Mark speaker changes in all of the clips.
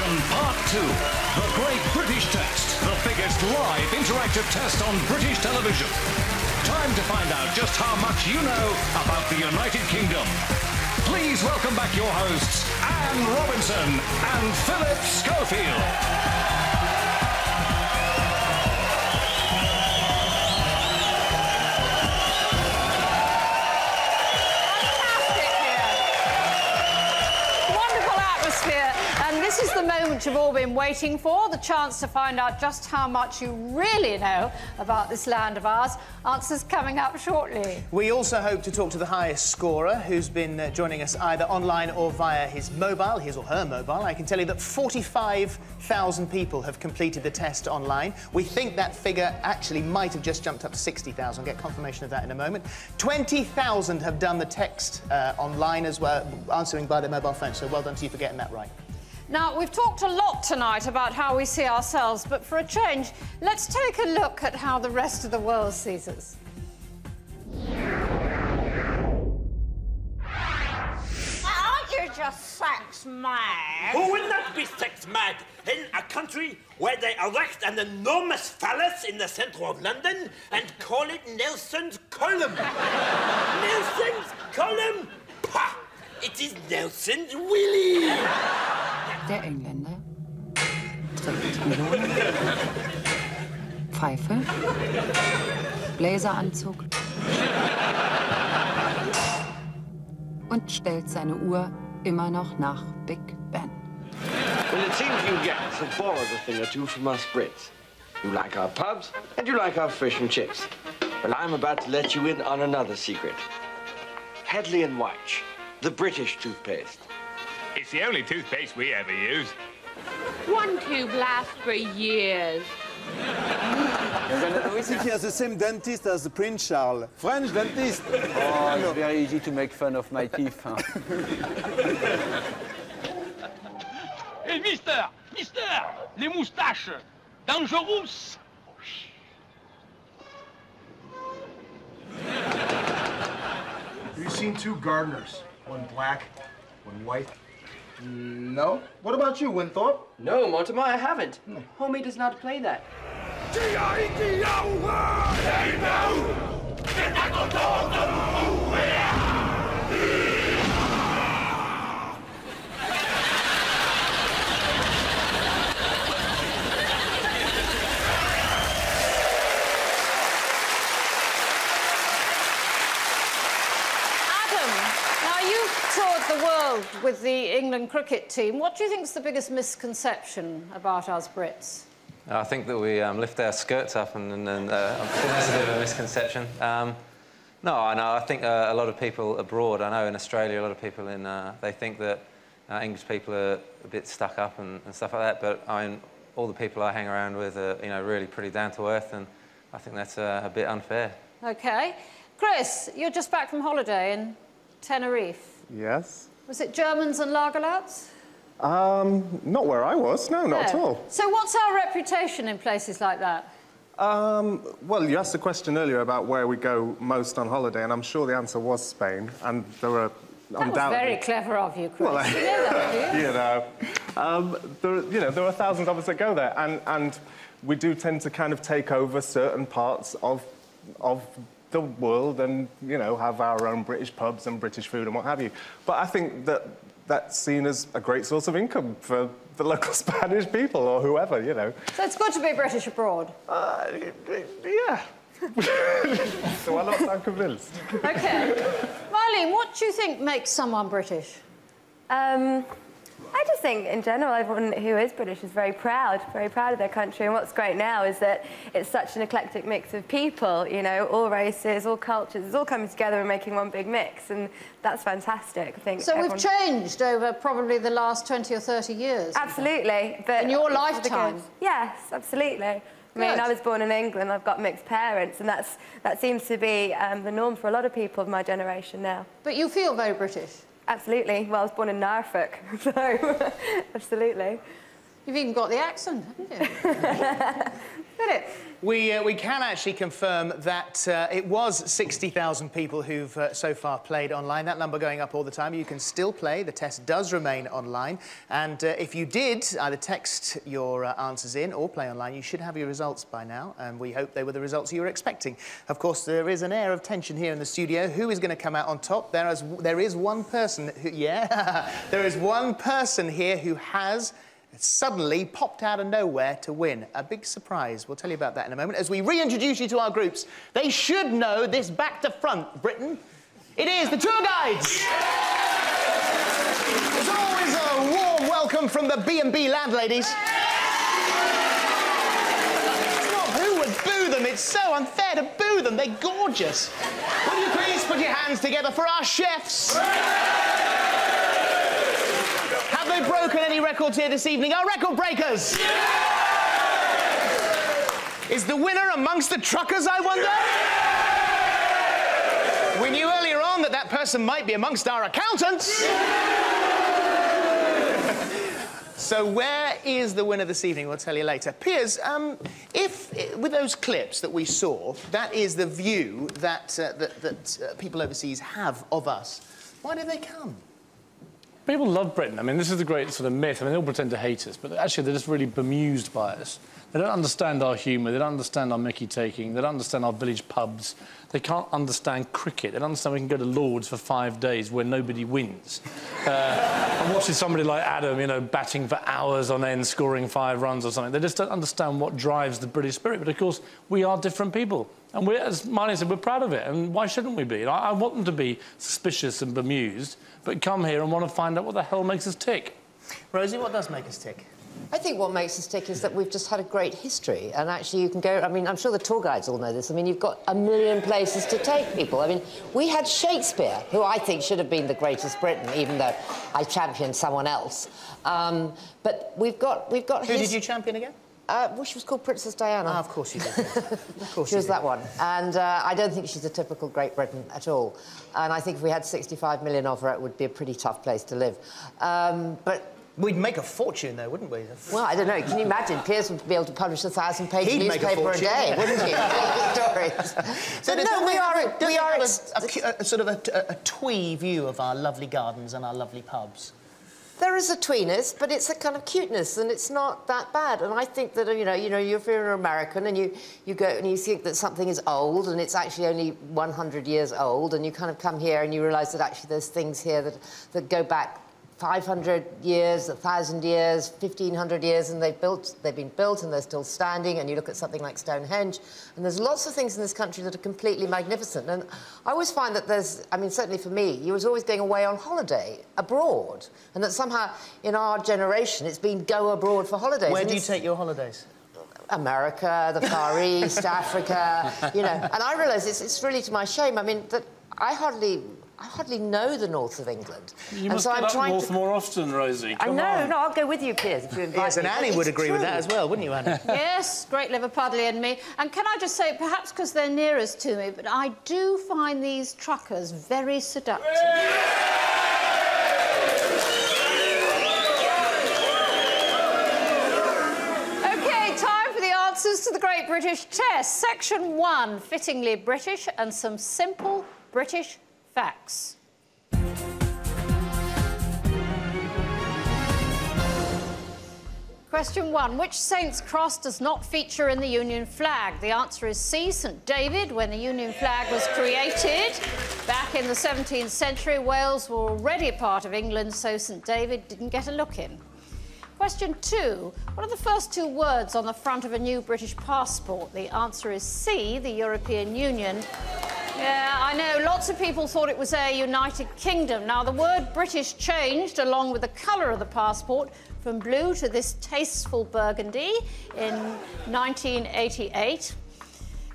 Speaker 1: Robinson Part 2. The Great British Test. The biggest live interactive test on British television. Time to find out just how much you know about the United Kingdom. Please welcome back your hosts, Anne Robinson and Philip Schofield.
Speaker 2: This is the moment you've all been waiting for, the chance to find out just how much you really know about this land of ours. Answers coming up shortly.
Speaker 3: We also hope to talk to the highest scorer, who's been joining us either online or via his mobile, his or her mobile. I can tell you that 45,000 people have completed the test online. We think that figure actually might have just jumped up to 60,000. We'll get confirmation of that in a moment. 20,000 have done the text online as well, answering by their mobile phone, so well done to you for getting that right.
Speaker 2: Now, we've talked a lot tonight about how we see ourselves, but for a change, let's take a look at how the rest of the world sees us.
Speaker 4: Aren't you just sex mad?
Speaker 5: Who will not be sex mad in a country where they erect an enormous phallus in the centre of London and call it Nelson's Column? Nelson's Column? Pah! It is Nelson's Willy!
Speaker 6: Der Engländer trägt Melone, Pfeife, Bläseranzug und stellt seine Uhr immer noch nach Big Ben.
Speaker 7: Well, it seems you get to borrow the thing or two from us Brits. You like our pubs and you like our fish and chips. Well, I'm about to let you in on another secret. Hedley and White, the British toothpaste.
Speaker 8: It's the only toothpaste we ever use.
Speaker 4: One tube lasts for years.
Speaker 9: He has the same dentist as the Prince Charles. French dentist. Oh, it's very easy to make fun of my teeth. Huh?
Speaker 8: Hey, mister, les moustaches, dangerous.
Speaker 10: Have you seen two gardeners? One black, one white?
Speaker 11: No. What about you, Winthorpe?
Speaker 12: No, Mortimer, I haven't. Homie does not play that.
Speaker 2: The world with the England cricket team. What do you think is the biggest misconception about us Brits?
Speaker 13: I think that we lift our skirts up, and I think that's a bit of a misconception. No, I think a lot of people abroad, I know in Australia, a lot of people they think that English people are a bit stuck up and stuff like that, but all the people I hang around with are, really pretty down to earth, and I think that's a bit unfair.
Speaker 2: OK. Chris, you're just back from holiday in Tenerife.
Speaker 14: Yes.
Speaker 2: Was it Germans and lagerlouts?
Speaker 14: Not where I was, no, not at all.
Speaker 2: So what's our reputation in places like that?
Speaker 14: Well, you asked a question earlier about where we go most on holiday, and I'm sure the answer was Spain, and there were undoubtedly...
Speaker 2: That was very clever of you, Chris.
Speaker 14: Well,
Speaker 2: you know that, do you?
Speaker 14: There are thousands of us that go there, and we do tend to kind of take over certain parts of the world and, have our own British pubs and British food and what have you. But I think that that's seen as a great source of income for the local Spanish people or whoever,
Speaker 2: So it's good to be British abroad?
Speaker 14: Yeah. So I'm not so convinced.
Speaker 2: OK. Marlene, what do you think makes someone British?
Speaker 15: I just think, in general, everyone who is British is very proud of their country. And what's great now is that it's such an eclectic mix of people, all races, all cultures. It's all coming together and making one big mix, and that's fantastic. I think.
Speaker 2: So we've changed over probably the last 20 or 30 years.
Speaker 15: Absolutely. But
Speaker 2: in your lifetime?
Speaker 15: Yes, absolutely. I mean, I was born in England. I've got mixed parents, and that seems to be the norm for a lot of people of my generation now.
Speaker 2: But you feel very British?
Speaker 15: Absolutely. Well, I was born in Norfolk, so absolutely.
Speaker 2: You've even got the accent, haven't you? Did it?
Speaker 3: We can actually confirm that it was 60,000 people who've so far played online. That number going up all the time. You can still play. The test does remain online. And if you did either text your answers in or play online, you should have your results by now. And we hope they were the results you were expecting. Of course, there is an air of tension here in the studio. Who is going to come out on top? There is one person who... Yeah, there is one person here who has... suddenly popped out of nowhere to win. A big surprise. We'll tell you about that in a moment. As we reintroduce you to our groups, they should know this back to front, Britain. It is the tour guides. There's always a warm welcome from the B&B landladies. It's not who would boo them. It's so unfair to boo them. They're gorgeous. Will you please put your hands together for our chefs? Have they broken any records here this evening? Our record breakers! Yeah! Is the winner amongst the truckers, I wonder? Yeah! We knew earlier on that that person might be amongst our accountants. Yeah! So where is the winner this evening? We'll tell you later. Piers, with those clips that we saw, that is the view that people overseas have of us. Why do they come?
Speaker 16: People love Britain. I mean, this is the great sort of myth. I mean, they all pretend to hate us, but actually they're just really bemused by us. They don't understand our humour. They don't understand our mickey-taking. They don't understand our village pubs. They can't understand cricket. They don't understand we can go to Lord's for 5 days where nobody wins. And watching somebody like Adam, you know, batting for hours on end, scoring 5 runs or something. They just don't understand what drives the British spirit. But, of course, we are different people. And we're, as Marnie said, we're proud of it. And why shouldn't we be? I want them to be suspicious and bemused, but come here and want to find out what the hell makes us tick.
Speaker 3: Rosie, what does make us tick?
Speaker 17: I think what makes us tick is that we've just had a great history, and actually you can go... I mean, I'm sure the tour guides all know this. I mean, you've got a million places to take people. I mean, we had Shakespeare, who I think should have been the greatest Briton, even though I championed someone else. But we've got
Speaker 3: Who did you champion again?
Speaker 17: Well, she was called Princess Diana.
Speaker 3: Ah, of course you did. Of course
Speaker 17: she was that one. And I don't think she's a typical Great Britain at all. And I think if we had 65 million of her, it would be a pretty tough place to live. But...
Speaker 3: We'd make a fortune, though, wouldn't we?
Speaker 17: Well, I don't know. Can you imagine? Piers would be able to publish a 1,000-page newspaper a day, wouldn't he? Stories.
Speaker 3: So no, we are a sort of a twee view of our lovely gardens and our lovely pubs.
Speaker 17: There is a tweeness, but it's a kind of cuteness, and it's not that bad. And I think that, you know, if you're an American and you go and you think that something is old and it's actually only 100 years old, and you kind of come here and you realise that actually there's things here that go back 500 years, 1,000 years, 1,500 years, and they've been built and they're still standing, and you look at something like Stonehenge, and there's lots of things in this country that are completely magnificent. And I always find that there's, I mean, certainly for me, you was always going away on holiday abroad, and that somehow in our generation it's been go abroad for holidays.
Speaker 3: Where do you take your holidays?
Speaker 17: America, the Far East, Africa, you know. And I realise it's really to my shame. I mean, that I hardly know the north of England.
Speaker 16: You must get up north more often, Rosie. Come on.
Speaker 17: No, I'll go with you, Piers, if you invite me.
Speaker 3: Yes, and Annie would agree with that as well, wouldn't you, Annie?
Speaker 2: Yes, great Liverpudlian and me. And can I just say, perhaps because they're nearest to me, but I do find these truckers very seductive. OK, time for the answers to the Great British Test. Section 1, fittingly British, and some simple British facts. Question 1. Which saint's cross does not feature in the Union flag? The answer is C, St David. When the Union flag was created back in the 17th century, Wales were already a part of England, so St David didn't get a look in. Question 2. What are the first 2 words on the front of a new British passport? The answer is C, the European Union. Yeah, I know. Lots of people thought it was a United Kingdom. Now, the word British changed along with the colour of the passport from blue to this tasteful burgundy in 1988.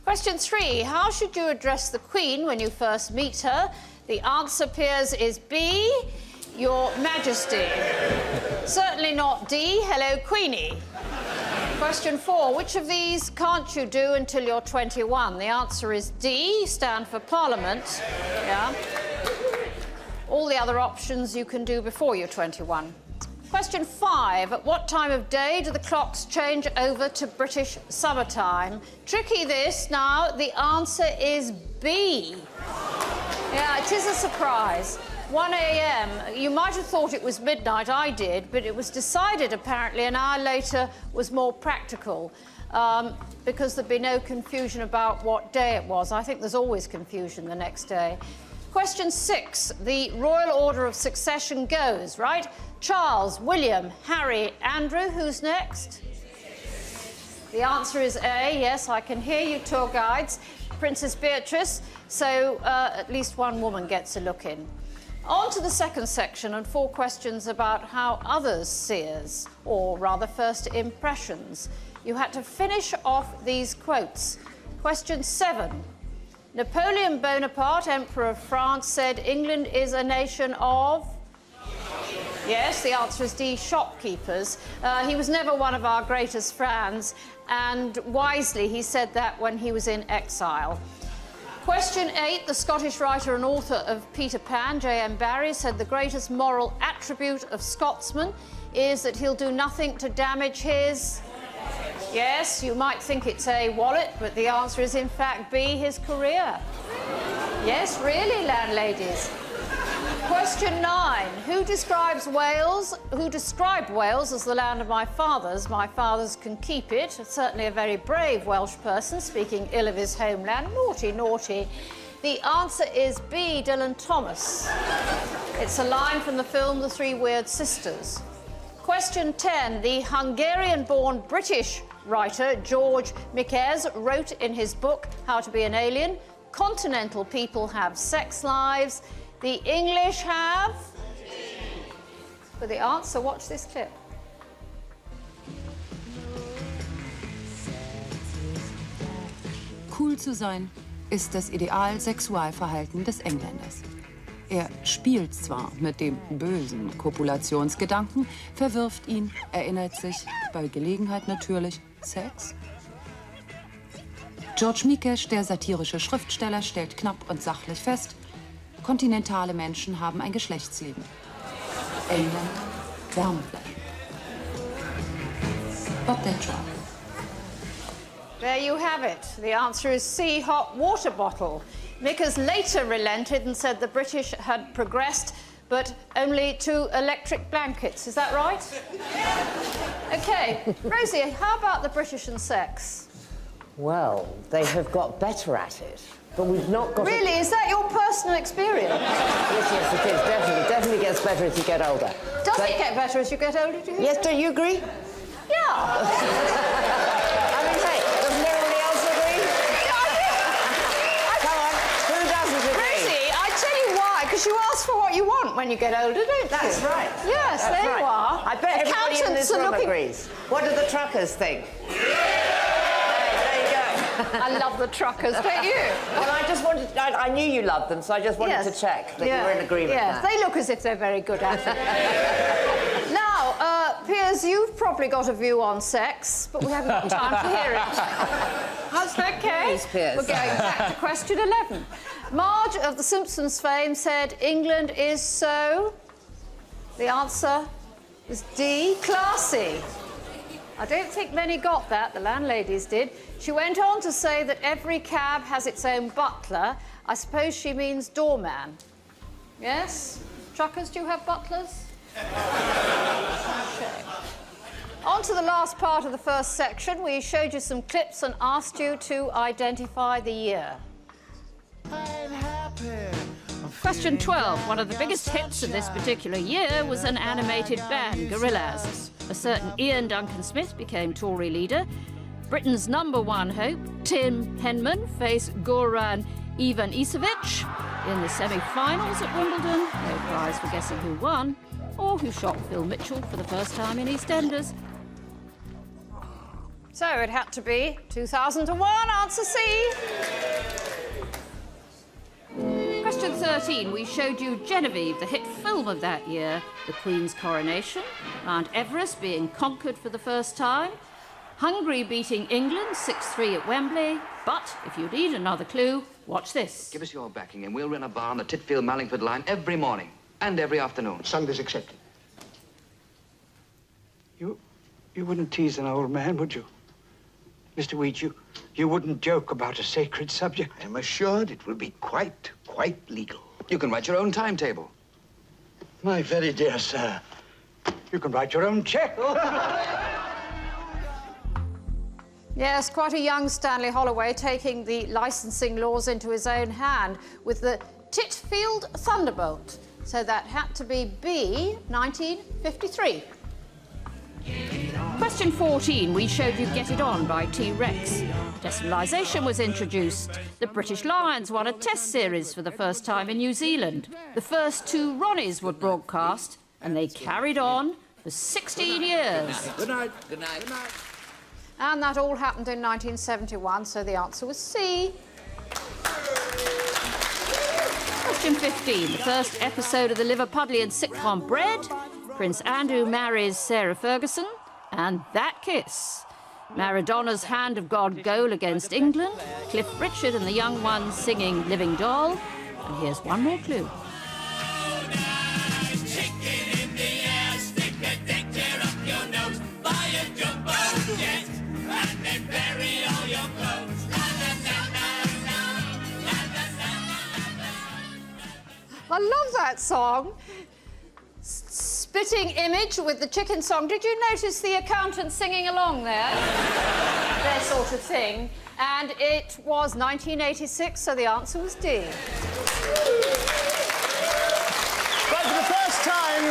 Speaker 2: Question 3. How should you address the Queen when you first meet her? The answer, Piers, is B, Your Majesty. Certainly not D, Hello, Queenie. Question 4. Which of these can't you do until you're 21? The answer is D, stand for Parliament. Yeah. All the other options you can do before you're 21. Question 5. At what time of day do the clocks change over to British summertime? Tricky this. Now, the answer is B. Yeah, it is a surprise. 1 a.m. You might have thought it was midnight, I did, but it was decided apparently an hour later was more practical because there'd be no confusion about what day it was. I think there's always confusion the next day. Question 6. The royal order of succession goes, right? Charles, William, Harry, Andrew. Who's next? The answer is A. Yes, I can hear you, tour guides. Princess Beatrice. So at least one woman gets a look in. On to the second section and 4 questions about how others see us, or rather first impressions. You had to finish off these quotes. Question 7. Napoleon Bonaparte, Emperor of France, said England is a nation of... Yes, the answer is D, shopkeepers. He was never one of our greatest fans, and wisely he said that when he was in exile. Question 8, the Scottish writer and author of Peter Pan, J.M. Barrie, said the greatest moral attribute of Scotsman is that he'll do nothing to damage his... Yes, you might think it's A, wallet, but the answer is in fact B, his career. Yes, really, landladies. Question 9. Who described Wales as the land of my fathers? My fathers can keep it. Certainly a very brave Welsh person speaking ill of his homeland. Naughty, naughty. The answer is B, Dylan Thomas. It's a line from the film The Three Weird Sisters. Question 10. The Hungarian-born British writer George Mikes wrote in his book How to Be an Alien, continental people have sex lives. The English have... For the answer, watch this clip.
Speaker 6: Cool zu sein ist das Ideal-Sexualverhalten des Engländers. Er spielt zwar mit dem bösen Kopulationsgedanken, verwirft ihn, erinnert sich, bei Gelegenheit natürlich, Sex. George Mikes, der satirische Schriftsteller, stellt knapp und sachlich fest, kontinentale Menschen haben ein Geschlechtsleben. Engländer, Wärmeflaschen. But they try.
Speaker 2: There you have it. The answer is C, hot water bottle. Mikes later relented and said the British had progressed, but only to electric blankets. Is that right? OK. Rosie, how about the British and sex?
Speaker 17: Well, they have got better at it, but we've not got...
Speaker 2: Really? Is that your personal experience?
Speaker 17: Yes, it is. Definitely. Definitely gets better as you get older.
Speaker 2: Does it get better as you get older, do you think?
Speaker 17: Yes, don't you agree?
Speaker 2: Yeah.
Speaker 17: I mean, hey, doesn't everybody else agree? Come on, who doesn't agree?
Speaker 2: Rosie, I tell you why, because you ask for what you want when you get older, don't you?
Speaker 17: That's right.
Speaker 2: Yes, there you are.
Speaker 17: I bet everybody in this room agrees. What do the truckers think?
Speaker 2: I love the truckers, don't you?
Speaker 17: Well, I just wanted... I knew you loved them, so I just wanted to check that you were in agreement.
Speaker 2: Yes, they look as if they're very good at it. Now, Piers, you've probably got a view on sex, but we haven't got time to hear it. That's OK. We're going back to question 11. Marge of The Simpsons fame said England is so... The answer is D, classy. I don't think many got that, the landladies did. She went on to say that every cab has its own butler. I suppose she means doorman. Yes? Truckers, do you have butlers? Okay. On to the last part of the first section. We showed you some clips and asked you to identify the year. Question 12. One of the biggest hits of this particular year was an animated band, Gorillaz. A certain Ian Duncan Smith became Tory leader. Britain's #1 hope, Tim Henman, faced Goran Ivanisevic in the semi-finals at Wimbledon. No prize for guessing who won, or who shot Phil Mitchell for the first time in EastEnders. So it had to be 2001, answer C. Question 13, we showed you Genevieve, the hit film of that year, the Queen's coronation, Mount Everest being conquered for the first time, Hungary beating England 6-3 at Wembley, but if you need another clue, watch this.
Speaker 18: Give us your backing and we'll run a bar on the Titfield-Mallingford line every morning and every afternoon.
Speaker 11: Sundays accepted.
Speaker 18: You wouldn't tease an old man, would you? Mr. Weed, you wouldn't joke about a sacred subject.
Speaker 19: I'm assured it will be quite legal. You can write your own timetable.
Speaker 18: My very dear sir, you can write your own check.
Speaker 2: Yes, quite a young Stanley Holloway taking the licensing laws into his own hand with the Titfield Thunderbolt. So that had to be B, 1953.
Speaker 20: Question 14, we showed you Get It On by T-Rex. Decimalisation was introduced. The British Lions won a test series for the first time in New Zealand. The first 2 Ronnies were broadcast, and they carried on for 16 years.
Speaker 19: Good night. Good night. Good night.
Speaker 2: And that all happened in 1971, so the answer was C.
Speaker 20: Question 15, the first episode of the Liverpudlian sitcom Bread. Prince Andrew marries Sarah Ferguson, and that kiss. Maradona's Hand of God goal against England, Cliff Richard and the young ones singing Living Doll. And here's one more clue.
Speaker 2: I love that song. Spitting Image with the chicken song. Did you notice the accountant singing along there? Their sort of thing. And it was 1986, so the answer was D.
Speaker 3: Right, for the first time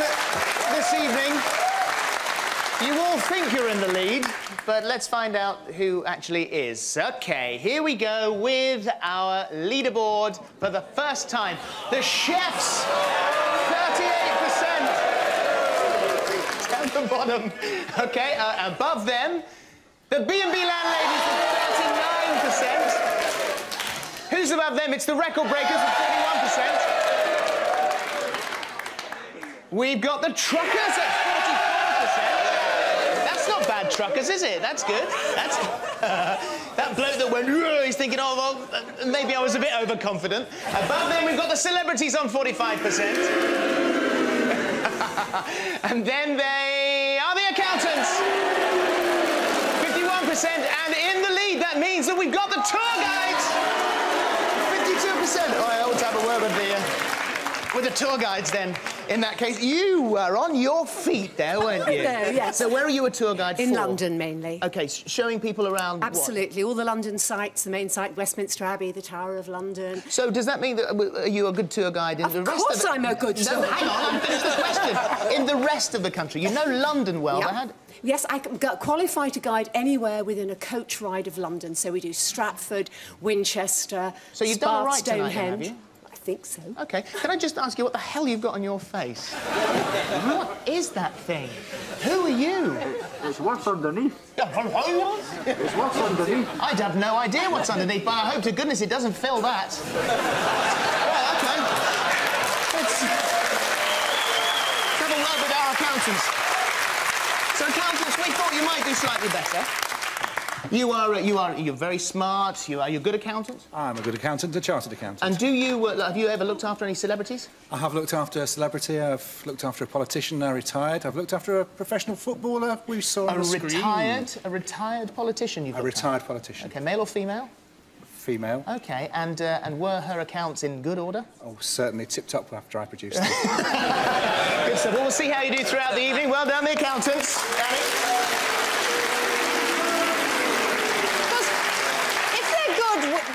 Speaker 3: this evening, you all think you're in the lead, but let's find out who actually is. OK, here we go with our leaderboard for the first time. The chefs, 38%. Down the bottom. OK, above them, the B&B landladies with 39%. Who's above them? It's the record breakers with 41%. We've got the truckers at 44%. That's not bad truckers, is it? That's good. That's that bloke that went, he's thinking, oh, well, maybe I was a bit overconfident. Above them, we've got the celebrities on 45%. And then they are the accountants. 51%. And in the lead, that means that we've got the tour guides. 52%. Oh, I ought to have a word with the tour guides then. In that case, you were on your feet there, weren't you?
Speaker 21: There, yes.
Speaker 3: So where are you a tour guide for?
Speaker 21: In London, mainly.
Speaker 3: OK, showing people around
Speaker 21: Absolutely. All the London sites, the main site, Westminster Abbey, the Tower of London.
Speaker 3: So does that mean that are you a good tour guide in the rest of
Speaker 21: Of course I'm a good tour guide.
Speaker 3: No, hang on, I've finished the question. In the rest of the country, you know London well.
Speaker 21: Yeah. Yes, I can qualify to guide anywhere within a coach ride of London. So we do Stratford, Winchester,
Speaker 3: So you've
Speaker 21: Spa,
Speaker 3: done all right tonight,
Speaker 21: Stonehenge.
Speaker 3: have you?
Speaker 21: I think so.
Speaker 3: OK. Can I just ask you what the hell you've got on your face? What is that thing? Who are you?
Speaker 18: It's what's underneath.
Speaker 3: It's
Speaker 18: what's underneath.
Speaker 3: I'd have no idea what's underneath, but I hope to goodness it doesn't fill that. Well, OK. Let's have a word with our accountants. So, accountants, we thought you might do slightly better. You're very smart. You're a good accountant.
Speaker 22: I'm a good accountant, a chartered accountant.
Speaker 3: And do you have you ever looked after any celebrities?
Speaker 22: I have looked after a celebrity. I've looked after a politician. Now retired. I've looked after a professional footballer. We saw on the screen.
Speaker 3: A retired politician. You've
Speaker 22: a retired politician.
Speaker 3: OK, male or female?
Speaker 22: Female.
Speaker 3: OK, and were her accounts in good order?
Speaker 22: Oh, certainly tipped up after I produced them.
Speaker 3: Good stuff. Well, we'll see how you do throughout the evening. Well done, the accountants. Danny.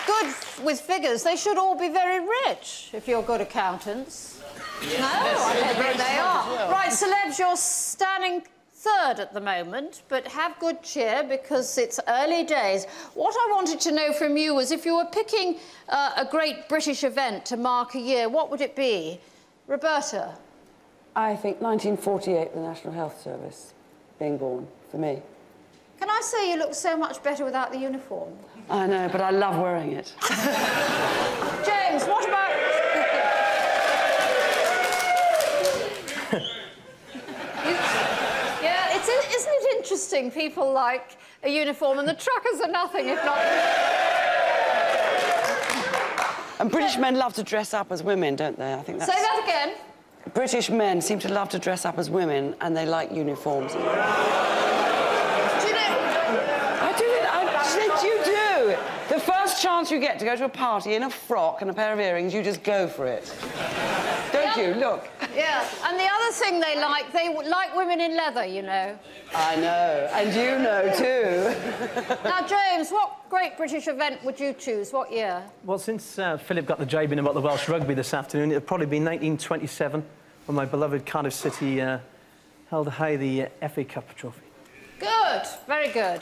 Speaker 2: Good with figures, they should all be very rich, if you're good accountants. No, I don't think they are.
Speaker 3: Well.
Speaker 2: Right, celebs, you're standing third at the moment, but have good cheer because it's early days. What I wanted to know from you was if you were picking a great British event to mark a year, what would it be? Roberta?
Speaker 23: I think 1948, the National Health Service being born, for me.
Speaker 2: Can I say you look so much better without the uniform?
Speaker 23: I know, but I love wearing it.
Speaker 2: James, what about... Yeah, isn't it interesting? People like a uniform and the truckers are nothing if not...
Speaker 23: And British men love to dress up as women, don't they? I think that's...
Speaker 2: Say that again.
Speaker 23: British men seem to love to dress up as women, and they like uniforms.
Speaker 15: Do you know?
Speaker 23: I said you do. The first chance you get to go to a party in a frock and a pair of earrings, you just go for it. Don't you? Look.
Speaker 2: Yeah, and the other thing they like women in leather, you know.
Speaker 23: I know, and you know too.
Speaker 2: Now, James, what great British event would you choose? What year?
Speaker 1: Well, since Philip got the jibing about the Welsh rugby this afternoon, it'll probably be 1927, when my beloved Cardiff City held high the FA Cup trophy.
Speaker 2: Good, very good.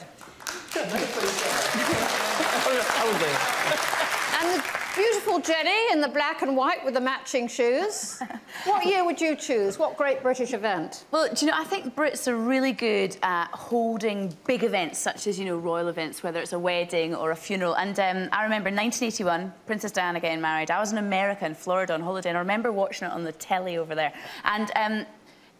Speaker 2: And the beautiful Jenny in the black and white with the matching shoes. What year would you choose? What great British event?
Speaker 5: Well, do you know, I think the Brits are really good at holding big events, such as, you know, royal events, whether it's a wedding or a funeral. And I remember in 1981, Princess Diana getting married. I was in America, in Florida, on holiday, and I remember watching it on the telly over there. And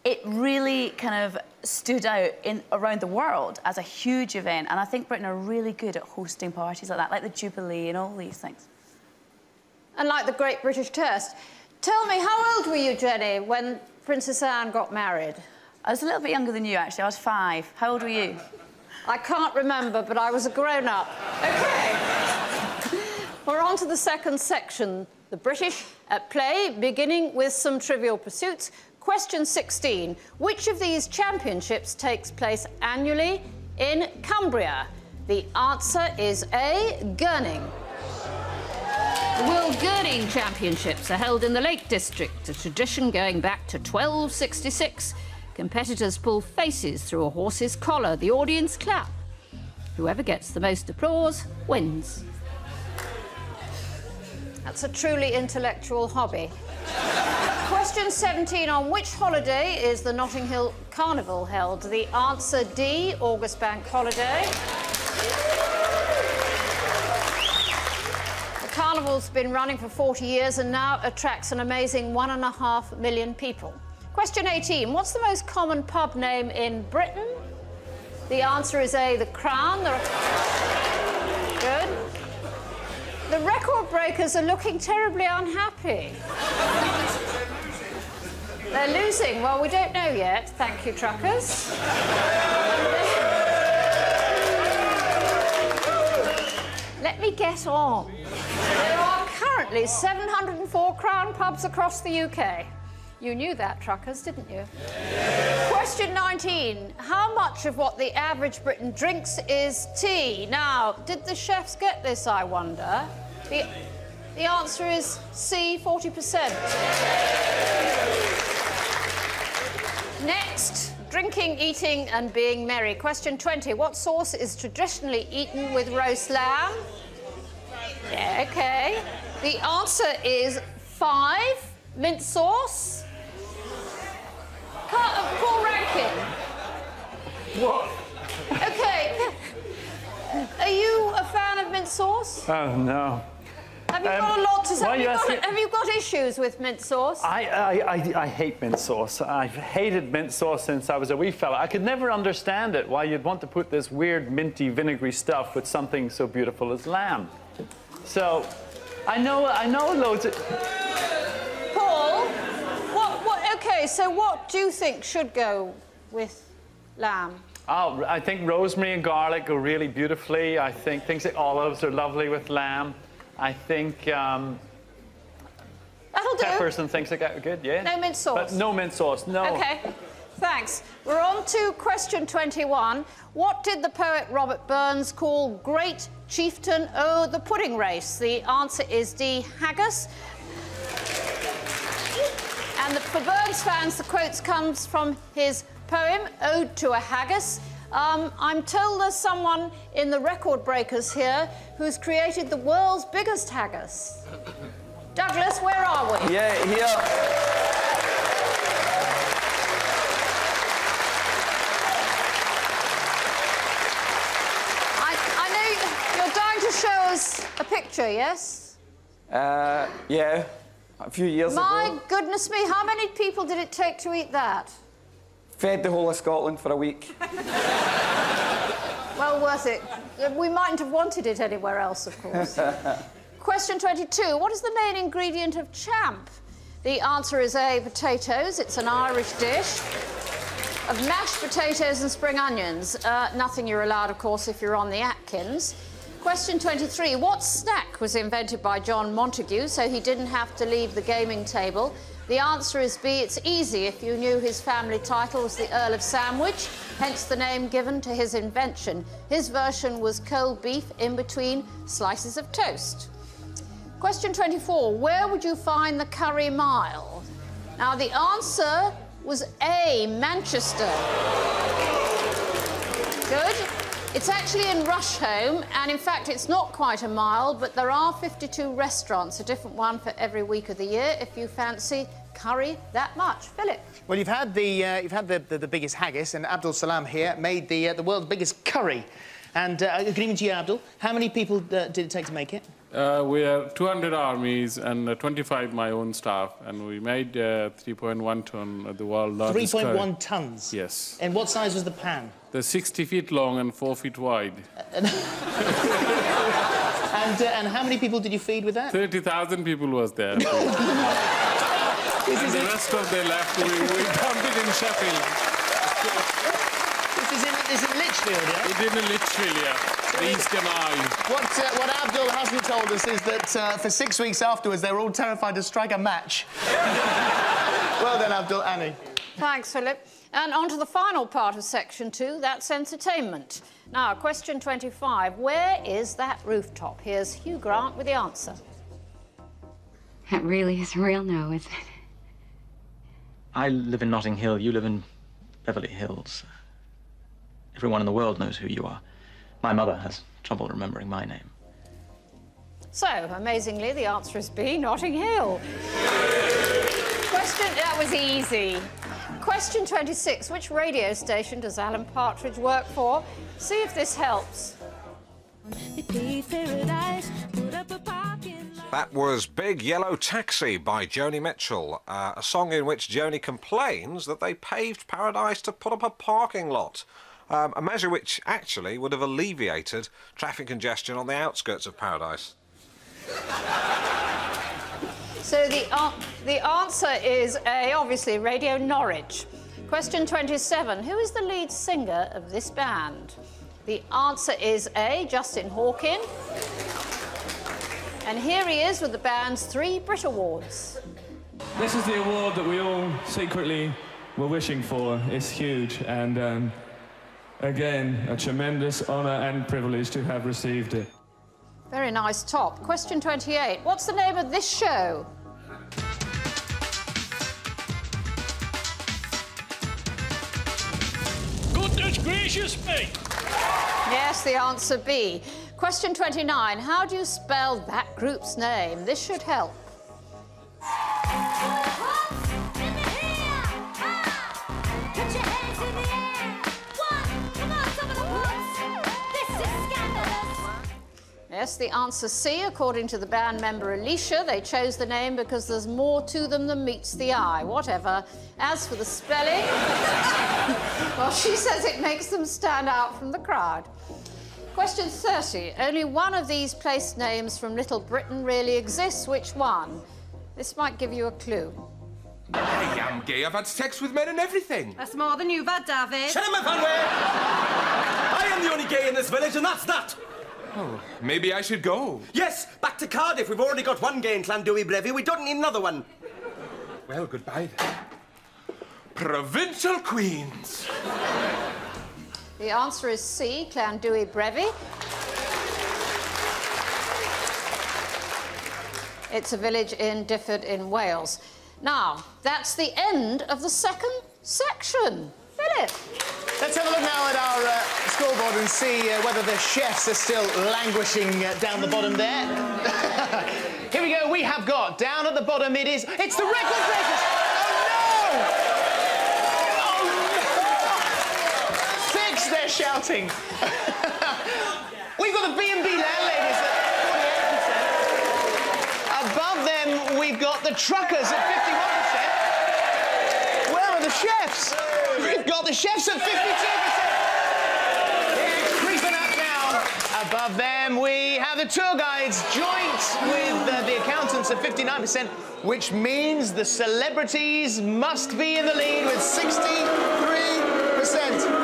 Speaker 5: it really kind of stood out around the world as a huge event. And I think Britain are really good at hosting parties like that, like the Jubilee and all these things.
Speaker 2: And like the Great British Test. Tell me, how old were you, Jenny, when Princess Anne got married?
Speaker 5: I was a little bit younger than you, actually. I was 5. How old were you?
Speaker 2: I can't remember, but I was a grown-up. OK. We're on to the second section, the British at play, beginning with some Trivial Pursuits. Question 16. Which of these championships takes place annually in Cumbria? The answer is A, Gurning.
Speaker 20: The World Gurning Championships are held in the Lake District, a tradition going back to 1266. Competitors pull faces through a horse's collar. The audience clap. Whoever gets the most applause wins.
Speaker 2: That's a truly intellectual hobby. Question 17. On which holiday is the Notting Hill Carnival held? The answer D, August Bank Holiday. The carnival's been running for 40 years and now attracts an amazing 1.5 million people. Question 18. What's the most common pub name in Britain? The answer is A, the Crown. Good. The record breakers are looking terribly unhappy. They're losing. Well, we don't know yet. Thank you, truckers. Let me get on. There are currently 704 Crown pubs across the UK. You knew that, truckers, didn't you? Question 19. How much of what the average Briton drinks is tea? Now, did the chefs get this, I wonder? The answer is C, 40%. Next, drinking, eating and being merry. Question 20. What sauce is traditionally eaten with roast lamb? Yeah, OK. The answer is 5, mint sauce. Paul Rankin.
Speaker 7: What?
Speaker 2: OK. Are you a fan of mint sauce?
Speaker 7: Oh, no.
Speaker 2: Have you got a lot to say? Have you got issues with mint sauce?
Speaker 7: I hate mint sauce. I've hated mint sauce since I was a wee fella. I could never understand it, why you'd want to put this weird minty vinegary stuff with something so beautiful as lamb. So, I know loads of...
Speaker 2: Paul, OK, so what do you think should go with lamb?
Speaker 7: Oh, I think rosemary and garlic go really beautifully. I think things like olives are lovely with lamb. I think peppers and things like that are good, yeah.
Speaker 2: No mint sauce?
Speaker 7: But no mint sauce, no.
Speaker 2: OK, thanks. We're on to question 21. What did the poet Robert Burns call Great Chieftain O' the Pudding Race? The answer is D, haggis. And for Burns fans, the quote comes from his poem, Ode to a Haggis. I'm told there's someone in the record breakers here who's created the world's biggest haggis. Douglas, where are we?
Speaker 9: Yeah, here.
Speaker 2: I know you're dying to show us a picture, yes?
Speaker 9: Yeah, a few years ago.
Speaker 2: My goodness me, how many people did it take to eat that?
Speaker 9: Fed the whole of Scotland for a week.
Speaker 2: Well worth it. We mightn't have wanted it anywhere else, of course. Question 22. What is the main ingredient of champ? The answer is A, potatoes. It's an Irish dish of mashed potatoes and spring onions. Nothing you're allowed, of course, if you're on the Atkins. Question 23. What snack was invented by John Montagu so he didn't have to leave the gaming table? The answer is B. It's easy if you knew his family title was the Earl of Sandwich, hence the name given to his invention. His version was cold beef in between slices of toast. Question 24. Where would you find the Curry Mile? Now, the answer was A, Manchester. Good. It's actually in Rusholme, and in fact, it's not quite a mile, but there are 52 restaurants, a different one for every week of the year, if you fancy curry that much. Philip?
Speaker 3: Well, you've had the biggest haggis, and Abdul Salam here made the world's biggest curry. And good evening to you, Abdul. How many people did it take to make it?
Speaker 4: We are 200 armies and 25 my own staff, and we made 3.1 ton of the world's largest
Speaker 3: 3.1 tons?
Speaker 4: Yes.
Speaker 3: And what size was the pan?
Speaker 4: They're 60 feet long and 4 feet wide.
Speaker 3: And how many people did you feed with that?
Speaker 4: 30,000 people was there. And the rest of them left, we dumped it in Sheffield.
Speaker 3: This is in Lichfield, yeah?
Speaker 4: It is in Lichfield, yeah. The Eastern Eye.
Speaker 3: What Abdul hasn't told us is that for 6 weeks afterwards, they were all terrified to strike a match. Well done, Abdul. Annie.
Speaker 2: Thanks, Philip. And on to the final part of Section 2, that's entertainment. Now, question 25. Where is that rooftop? Here's Hugh Grant with the answer.
Speaker 8: That really is a real no, isn't it?
Speaker 10: I live in Notting Hill. You live in Beverly Hills. Everyone in the world knows who you are. My mother has trouble remembering my name.
Speaker 2: So, amazingly, the answer is B, Notting Hill. That was easy. Question 26. Which radio station does Alan Partridge work for? See if this helps.
Speaker 24: That was Big Yellow Taxi by Joni Mitchell, a song in which Joni complains that they paved Paradise to put up a parking lot. A measure which actually would have alleviated traffic congestion on the outskirts of Paradise.
Speaker 2: So the answer is A, obviously, Radio Norwich. Question 27. Who is the lead singer of this band? The answer is A, Justin Hawkin. And here he is with the band's 3 Brit Awards.
Speaker 25: This is the award that we all secretly were wishing for. It's huge, and again, a tremendous honour and privilege to have received it.
Speaker 2: Very nice top. Question 28. What's the name of this show?
Speaker 16: Goodness gracious me!
Speaker 2: Yes, the answer B. Question 29. How do you spell that group's name? This should help. Yes, the answer C. According to the band member Alicia, they chose the name because there's more to them than meets the eye. Whatever. As for the spelling, well, she says it makes them stand out from the crowd. Question 30. Only one of these place names from Little Britain really exists. Which one? This might give you a clue.
Speaker 26: I am gay. I've had sex with men and everything.
Speaker 27: That's more than you've had, David.
Speaker 26: Shut him up, Hanway! I am the only gay in this village, and that's that. Oh, maybe I should go.
Speaker 28: Yes, back to Cardiff. We've already got one gay in Llanddewi Brefi. We don't need another one.
Speaker 26: Well, goodbye then. Provincial Queens.
Speaker 2: The answer is C, Llanddewi Brefi. It's a village in Difford in Wales. Now, that's the end of the second section. Philip.
Speaker 3: Let's have a look now at our scoreboard and see whether the chefs are still languishing down the bottom there. Here we go. We have got down at the bottom. It's the record breakers. Oh no! Fix! They're shouting. We've got the B&B landladies at 48%. Above them, we've got the truckers at 51%. Where are the chefs? We've got the chefs at 52%. Creeping up now. Above them, we have the tour guides joint with the accountants at 59%, which means the celebrities must be in the lead with 63%.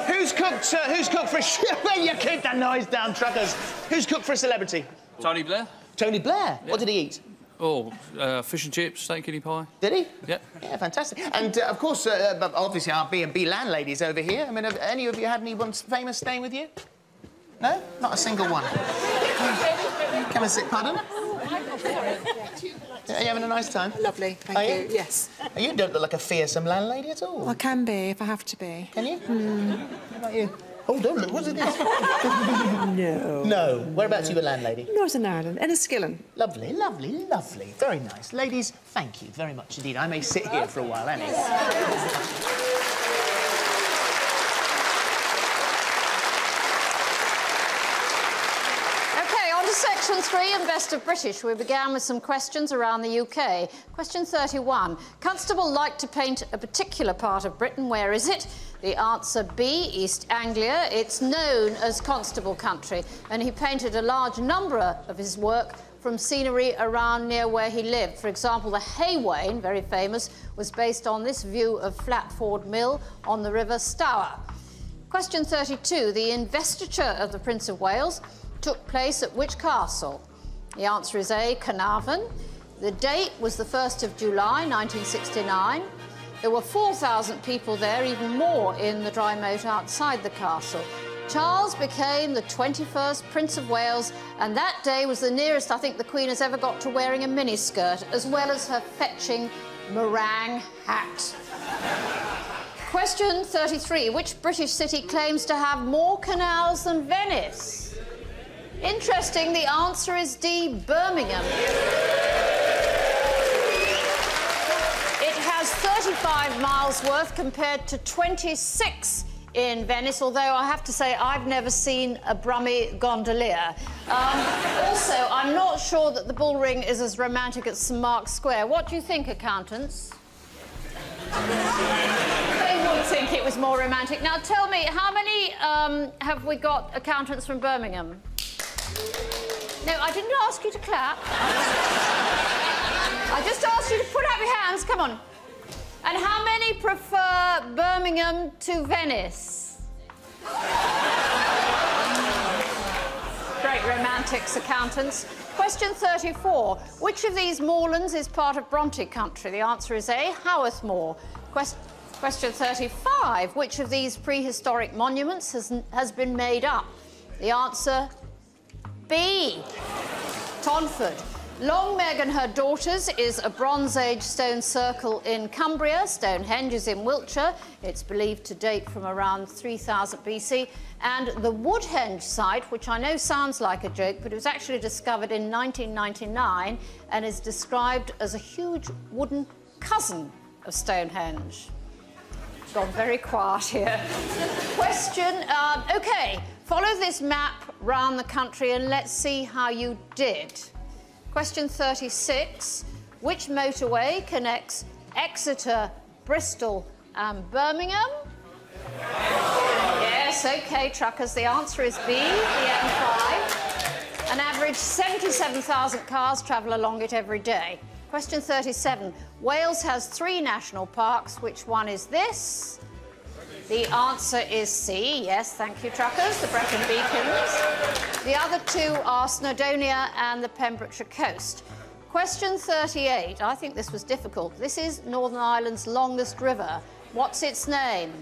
Speaker 3: Who's cooked for a... You keep that noise down, truckers. Who's cooked for a celebrity?
Speaker 6: Tony Blair.
Speaker 3: Tony Blair?
Speaker 6: Yeah.
Speaker 3: What did he eat?
Speaker 6: Oh, fish and chips, steak kidney pie.
Speaker 3: Did he?
Speaker 6: Yep.
Speaker 3: Yeah, fantastic. And, of course, obviously our B&B landladies over here. I mean, have any of you had anyone famous staying with you? No? Not a single one. Come and sit, pardon? Are you having a nice time?
Speaker 11: Lovely, thank you. Yes.
Speaker 3: You don't look like a fearsome landlady at all.
Speaker 11: I can be, if I have to be.
Speaker 3: Can you? What about you? Oh, don't look. What's it?
Speaker 11: No.
Speaker 3: No. Whereabouts are you a landlady?
Speaker 11: Northern Ireland, Enniskillen.
Speaker 3: Lovely, lovely, lovely. Very nice. Ladies, thank you very much indeed. I may sit here for a while, Annie.
Speaker 2: Section 3 and Best of British. We began with some questions around the UK. Question 31. Constable liked to paint a particular part of Britain. Where is it? The answer B, East Anglia. It's known as Constable Country, and he painted a large number of his work from scenery around near where he lived. For example, the Hay Wain, very famous, was based on this view of Flatford Mill on the River Stour. Question 32. The investiture of the Prince of Wales took place at which castle? The answer is A, Carnarvon. The date was the 1st of July, 1969. There were 4,000 people there, even more in the dry moat outside the castle. Charles became the 21st Prince of Wales, and that day was the nearest I think the Queen has ever got to wearing a miniskirt, as well as her fetching meringue hat. Question 33. Which British city claims to have more canals than Venice? Interesting, the answer is D, Birmingham. It has 35 miles worth compared to 26 in Venice, although I have to say I've never seen a Brummie gondolier. Also, I'm not sure that the Bull Ring is as romantic as St Mark's Square. What do you think, accountants? They would think it was more romantic. Now, tell me, how many have we got accountants from Birmingham? No, I didn't ask you to clap. I just asked you to put up your hands. Come on. And how many prefer Birmingham to Venice? Great romantics, accountants. Question 34. Which of these moorlands is part of Bronte country? The answer is A, Haworth Moor. Question 35. Which of these prehistoric monuments has been made up? The answer, B, Tonford. Longmeg and her daughters is a Bronze Age stone circle in Cumbria. Stonehenge is in Wiltshire. It's believed to date from around 3000 BC. And the Woodhenge site, which I know sounds like a joke, but it was actually discovered in 1999 and is described as a huge wooden cousin of Stonehenge. It's gone very quiet here. Question, OK, follow this map round the country and let's see how you did. Question 36. Which motorway connects Exeter, Bristol and Birmingham? Yes, OK, truckers. The answer is B, the M5. An average 77,000 cars travel along it every day. Question 37. Wales has 3 national parks. Which one is this? The answer is C. Yes, thank you, truckers. The Brecon Beacons. The other 2 are Snowdonia and the Pembrokeshire coast. Question 38. I think this was difficult. This is Northern Ireland's longest river. What's its name?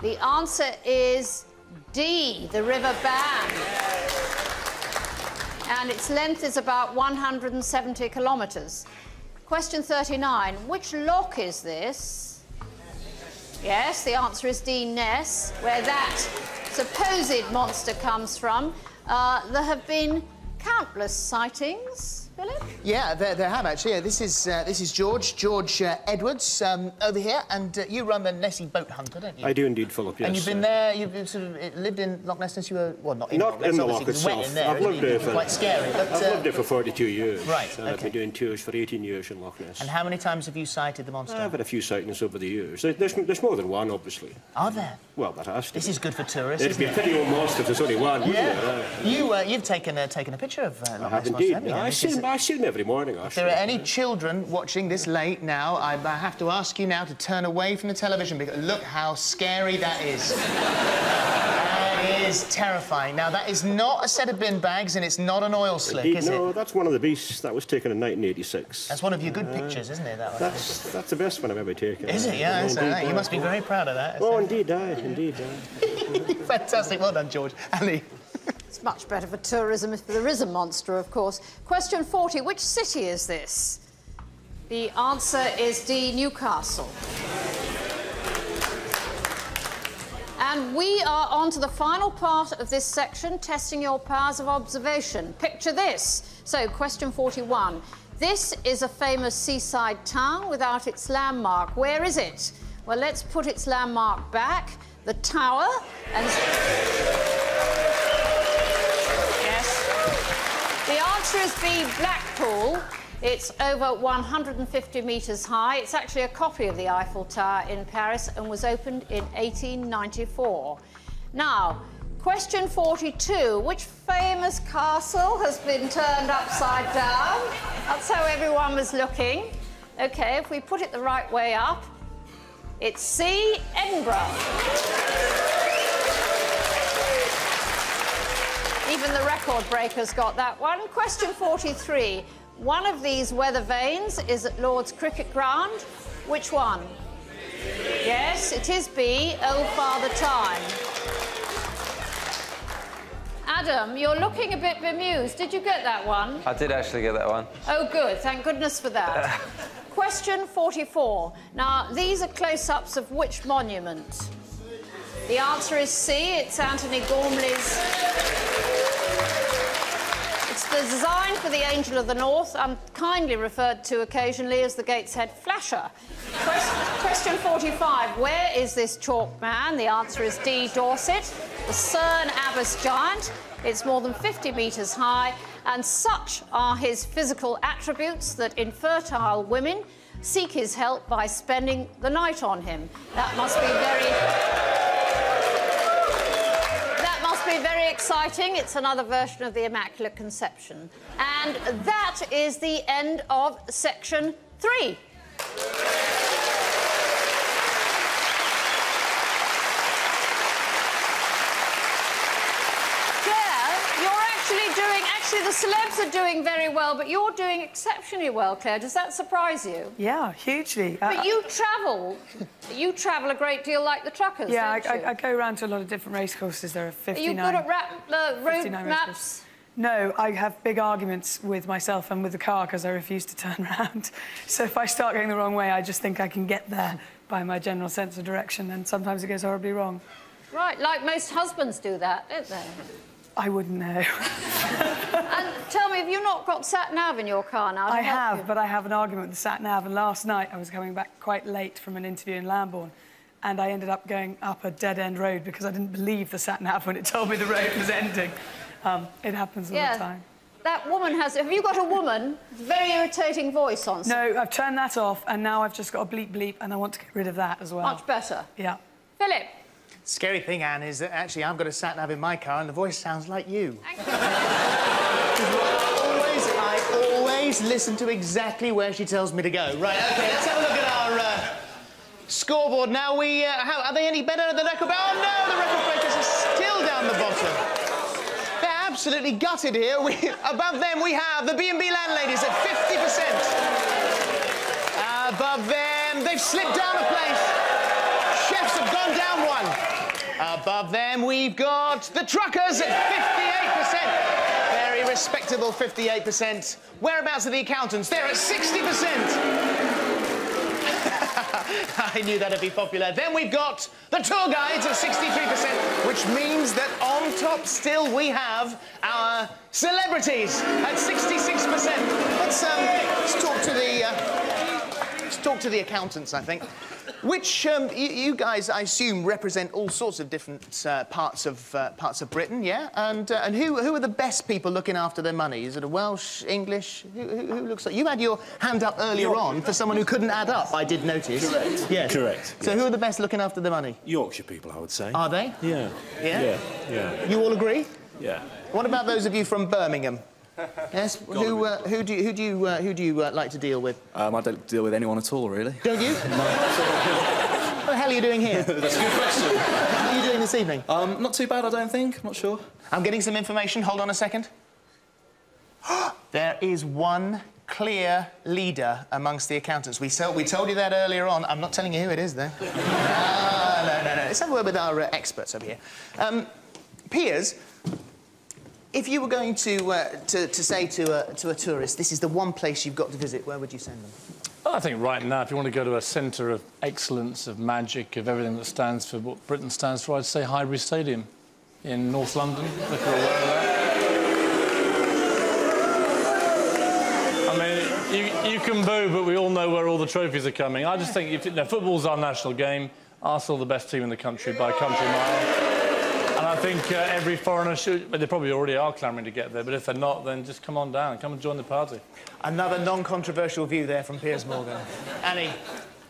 Speaker 2: The answer is D, the River Bann. And its length is about 170 kilometres. Question 39. Which loch is this? Yes, the answer is D, Ness, where that supposed monster comes from. There have been countless sightings. Philip?
Speaker 3: Yeah, there have actually. This is George Edwards over here, and you run the Nessie Boat Hunter, don't you?
Speaker 12: I do indeed, Philip. Yes.
Speaker 3: And you've been there. You've sort of lived in Loch Ness since you were not in
Speaker 12: the loch
Speaker 3: it's wet
Speaker 12: itself.
Speaker 3: in there,
Speaker 12: I've lived there for
Speaker 3: quite scary. But,
Speaker 12: I've lived there for 42 years.
Speaker 3: Right.
Speaker 12: And I've been doing tours for 18 years in Loch Ness.
Speaker 3: And how many times have you sighted the monster?
Speaker 12: I've had a few sightings over the years. There's more than one, obviously.
Speaker 3: Are there?
Speaker 12: Well, that has to.
Speaker 3: This is good for tourists.
Speaker 12: It'd be a pity old monster if there's only one.
Speaker 3: Yeah. You've taken a picture of Loch Ness.
Speaker 12: I have indeed. I see them every morning.
Speaker 3: If there are any children watching this late now, I have to ask you now to turn away from the television because look how scary that is. That is terrifying. Now, that is not a set of bin bags and it's not an oil slick,
Speaker 12: Indeed,
Speaker 3: is it?
Speaker 12: No, that's one of the beasts that was taken in 1986.
Speaker 3: That's one of your good pictures, isn't it? That one?
Speaker 12: That's the best one I've ever taken.
Speaker 3: Is it? Yeah,
Speaker 12: indeed,
Speaker 3: you must be very proud of that.
Speaker 12: Oh, indeed, indeed.
Speaker 3: Fantastic. Well done, George. Ali.
Speaker 2: It's much better for tourism if there is a monster, of course. Question 40, which city is this? The answer is D, Newcastle. And we are on to the final part of this section, testing your powers of observation. Picture this. So, question 41. This is a famous seaside town without its landmark. Where is it? Well, let's put its landmark back. The Tower and... The answer is B, Blackpool. It's over 150 metres high. It's actually a copy of the Eiffel Tower in Paris and was opened in 1894. Now, question 42. Which famous castle has been turned upside down? That's how everyone was looking. OK, if we put it the right way up, it's C, Edinburgh. Even the record breakers got that one. Question 43. One of these weather vanes is at Lord's Cricket Ground. Which one? Yes, it is B, Oh Father Time. Adam, you're looking a bit bemused. Did you get that one?
Speaker 13: I did actually get that one.
Speaker 2: Oh, good. Thank goodness for that. Question 44. Now, these are close-ups of which monument? The answer is C. It's Anthony Gormley's... It's the design for the Angel of the North, kindly referred to occasionally as the Gateshead Flasher. Question 45. Where is this chalk man? The answer is D, Dorset. The Cerne Abbas giant. It's more than 50 metres high, and such are his physical attributes that infertile women seek his help by spending the night on him. That must be very exciting. It's another version of the Immaculate Conception. And that is the end of section 3. Actually, the celebs are doing very well, but you're doing exceptionally well, Claire. Does that surprise you?
Speaker 14: Yeah, hugely.
Speaker 2: But you travel. You travel a great deal like the truckers,
Speaker 14: yeah,
Speaker 2: don't you?
Speaker 14: I go around to a lot of different racecourses. There are 59...
Speaker 2: Are you good at road maps?
Speaker 14: No, I have big arguments with myself and with the car because I refuse to turn around. So if I start going the wrong way, I just think I can get there by my general sense of direction, and sometimes it goes horribly wrong.
Speaker 2: Right, like most husbands do that, don't they?
Speaker 14: I wouldn't know.
Speaker 2: And tell me, have you not got sat-nav in your car now?
Speaker 14: I have, but I have an argument with the sat-nav, and last night I was coming back quite late from an interview in Lambourne, and I ended up going up a dead-end road because I didn't believe the sat-nav when it told me the road was ending. It happens all the time.
Speaker 2: That woman has... Have you got a woman? Very irritating voice on...
Speaker 14: No, I've turned that off, and now I've just got a bleep-bleep, and I want to get rid of that as well.
Speaker 2: Much better.
Speaker 14: Yeah.
Speaker 2: Philip.
Speaker 3: Scary thing, Anne, is that actually I've got a sat-nav in my car and the voice sounds like you. I always listen to exactly where she tells me to go. Right, OK, let's have a look at our scoreboard now. Are they any better than the record? Oh, no, the record breakers are still down the bottom. They're absolutely gutted here. Above them, we have the B&B landladies at 50%. Above them, they've slipped down a place. Chefs have gone down one. Above them, we've got the truckers at 58%. Very respectable 58%. Whereabouts are the accountants? They're at 60%. I knew that'd be popular. Then we've got the tour guides at 63%, which means that on top still we have our celebrities at 66%. Let's talk to the accountants, I think. Which you guys, I assume, represent all sorts of different parts of Britain, yeah? And who are the best people looking after their money? Is it a Welsh, English? Who looks like... You had your hand up earlier on for someone who couldn't add up, I did notice.
Speaker 12: Correct.
Speaker 3: Yes.
Speaker 12: Correct.
Speaker 3: So who are the best looking after their money?
Speaker 12: Yorkshire people, I would say.
Speaker 3: Are they?
Speaker 12: Yeah.
Speaker 3: Yeah?
Speaker 12: Yeah.
Speaker 3: You all agree?
Speaker 12: Yeah.
Speaker 3: What about those of you from Birmingham? Yes. Who do you like to deal with?
Speaker 13: I don't deal with anyone at all, really.
Speaker 3: Don't you? What the hell are you doing here?
Speaker 13: That's a good question.
Speaker 3: What are you doing this evening?
Speaker 13: Not too bad, I don't think. I'm not sure.
Speaker 3: I'm getting some information. Hold on a second. There is one clear leader amongst the accountants. We told you that earlier on. I'm not telling you who it is, though. No. Let's have a word with our experts over here. Piers, if you were going to say to a tourist, this is the one place you've got to visit, where would you send them?
Speaker 16: Well, I think right now, if you want to go to a centre of excellence, of magic, of everything that stands for what Britain stands for, I'd say Highbury Stadium in North London, if you're aware of that. I mean, you can boo, but we all know where all the trophies are coming. I just think football's our national game. Arsenal the best team in the country by a country mile. And I think every foreigner should... Well, they probably already are clamouring to get there, but if they're not, then just come on down, come and join the party.
Speaker 3: Another non-controversial view there from Piers Morgan. Annie?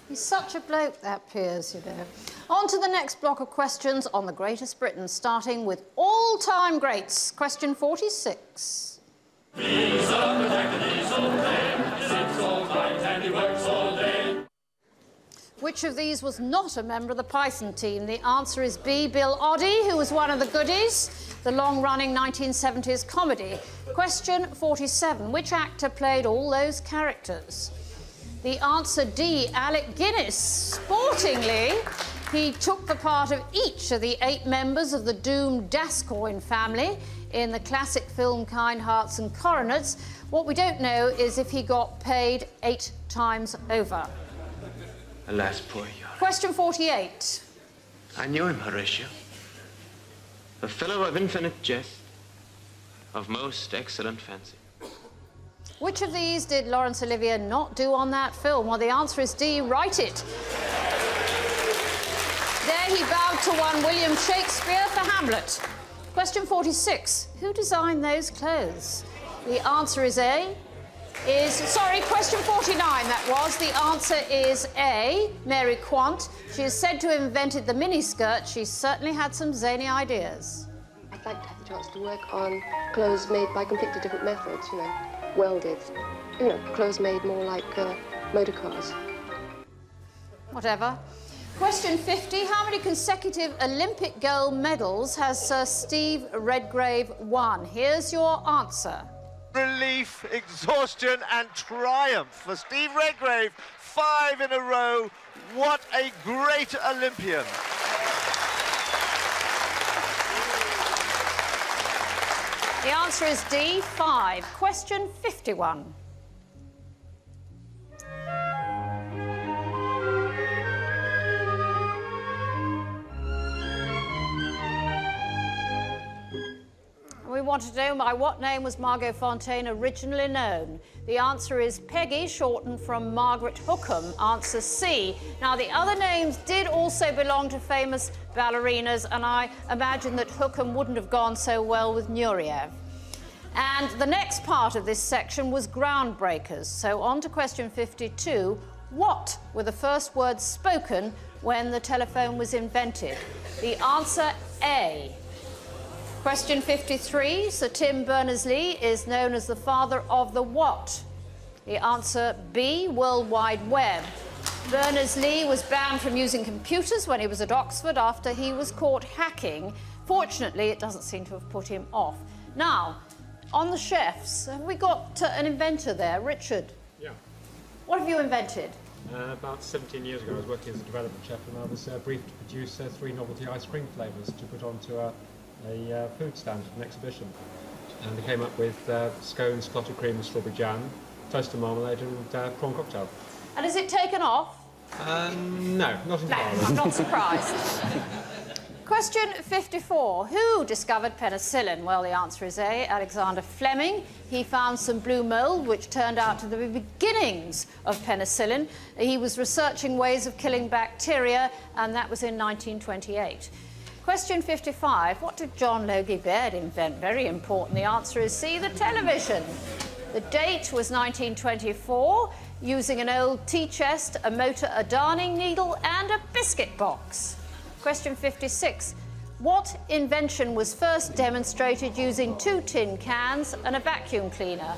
Speaker 2: He's such a bloke, that Piers, you know. On to the next block of questions on the Greatest Britain, starting with all-time greats. Question 46. Which of these was not a member of the Python team? The answer is B, Bill Oddie, who was one of the goodies, the long-running 1970s comedy. Question 47. Which actor played all those characters? The answer D, Alec Guinness. Sportingly, he took the part of each of the 8 members of the doomed Gascoigne family in the classic film Kind Hearts and Coronets. What we don't know is if he got paid 8 times over.
Speaker 15: Alas, poor Yorick.
Speaker 2: Question 48.
Speaker 15: I knew him, Horatio. A fellow of infinite jest, of most excellent fancy.
Speaker 2: Which of these did Laurence Olivier not do on that film? Well, the answer is D, write it. There he bowed to one William Shakespeare for Hamlet. Question 46. Who designed those clothes? The answer is A. Question 49, that was. The answer is A, Mary Quant. She is said to have invented the miniskirt. She certainly had some zany ideas.
Speaker 17: I'd like to have the chance to work on clothes made by completely different methods, you know, welded. You know, clothes made more like motor cars.
Speaker 2: Whatever. Question 50. How many consecutive Olympic gold medals has Sir Steve Redgrave won? Here's your answer.
Speaker 18: Relief, exhaustion and triumph for Steve Redgrave. 5 in a row. What a great Olympian.
Speaker 2: The answer is D, 5. Question 51. We want to know by what name was Margot Fonteyn originally known. The answer is Peggy, shortened from Margaret Hookham. Answer C. Now, the other names did also belong to famous ballerinas, and I imagine that Hookham wouldn't have gone so well with Nureyev. And the next part of this section was groundbreakers. So on to question 52. What were the first words spoken when the telephone was invented? The answer A. Question 53. Sir Tim Berners-Lee is known as the father of the what? The answer B, World Wide Web. Berners-Lee was banned from using computers when he was at Oxford after he was caught hacking. Fortunately, it doesn't seem to have put him off. Now, on the chefs, have we got an inventor there? Richard?
Speaker 19: Yeah.
Speaker 2: What have you invented?
Speaker 19: About 17 years ago, I was working as a development chef, and I was briefed to produce 3 novelty ice cream flavours to put onto a food stand at an exhibition. And they came up with scones, clotted cream and strawberry jam, toasted marmalade and prawn cocktail.
Speaker 2: And has it taken off?
Speaker 19: No, not entirely.
Speaker 2: No, I'm not surprised. Question 54. Who discovered penicillin? Well, the answer is A, Alexander Fleming. He found some blue mold, which turned out to be the beginnings of penicillin. He was researching ways of killing bacteria, and that was in 1928. Question 55. What did John Logie Baird invent? Very important. The answer is C, the television. The date was 1924, using an old tea chest, a motor, a darning needle, and a biscuit box. Question 56. What invention was first demonstrated using 2 tin cans and a vacuum cleaner?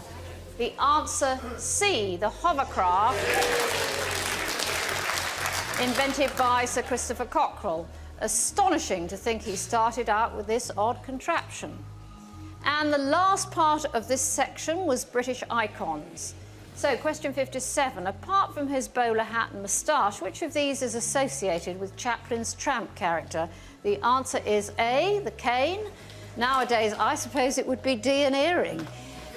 Speaker 2: The answer C, the hovercraft, invented by Sir Christopher Cockerell. Astonishing to think he started out with this odd contraption. And the last part of this section was British icons. So, question 57. Apart from his bowler hat and moustache, which of these is associated with Chaplin's tramp character? The answer is A, the cane. Nowadays, I suppose it would be D, an earring.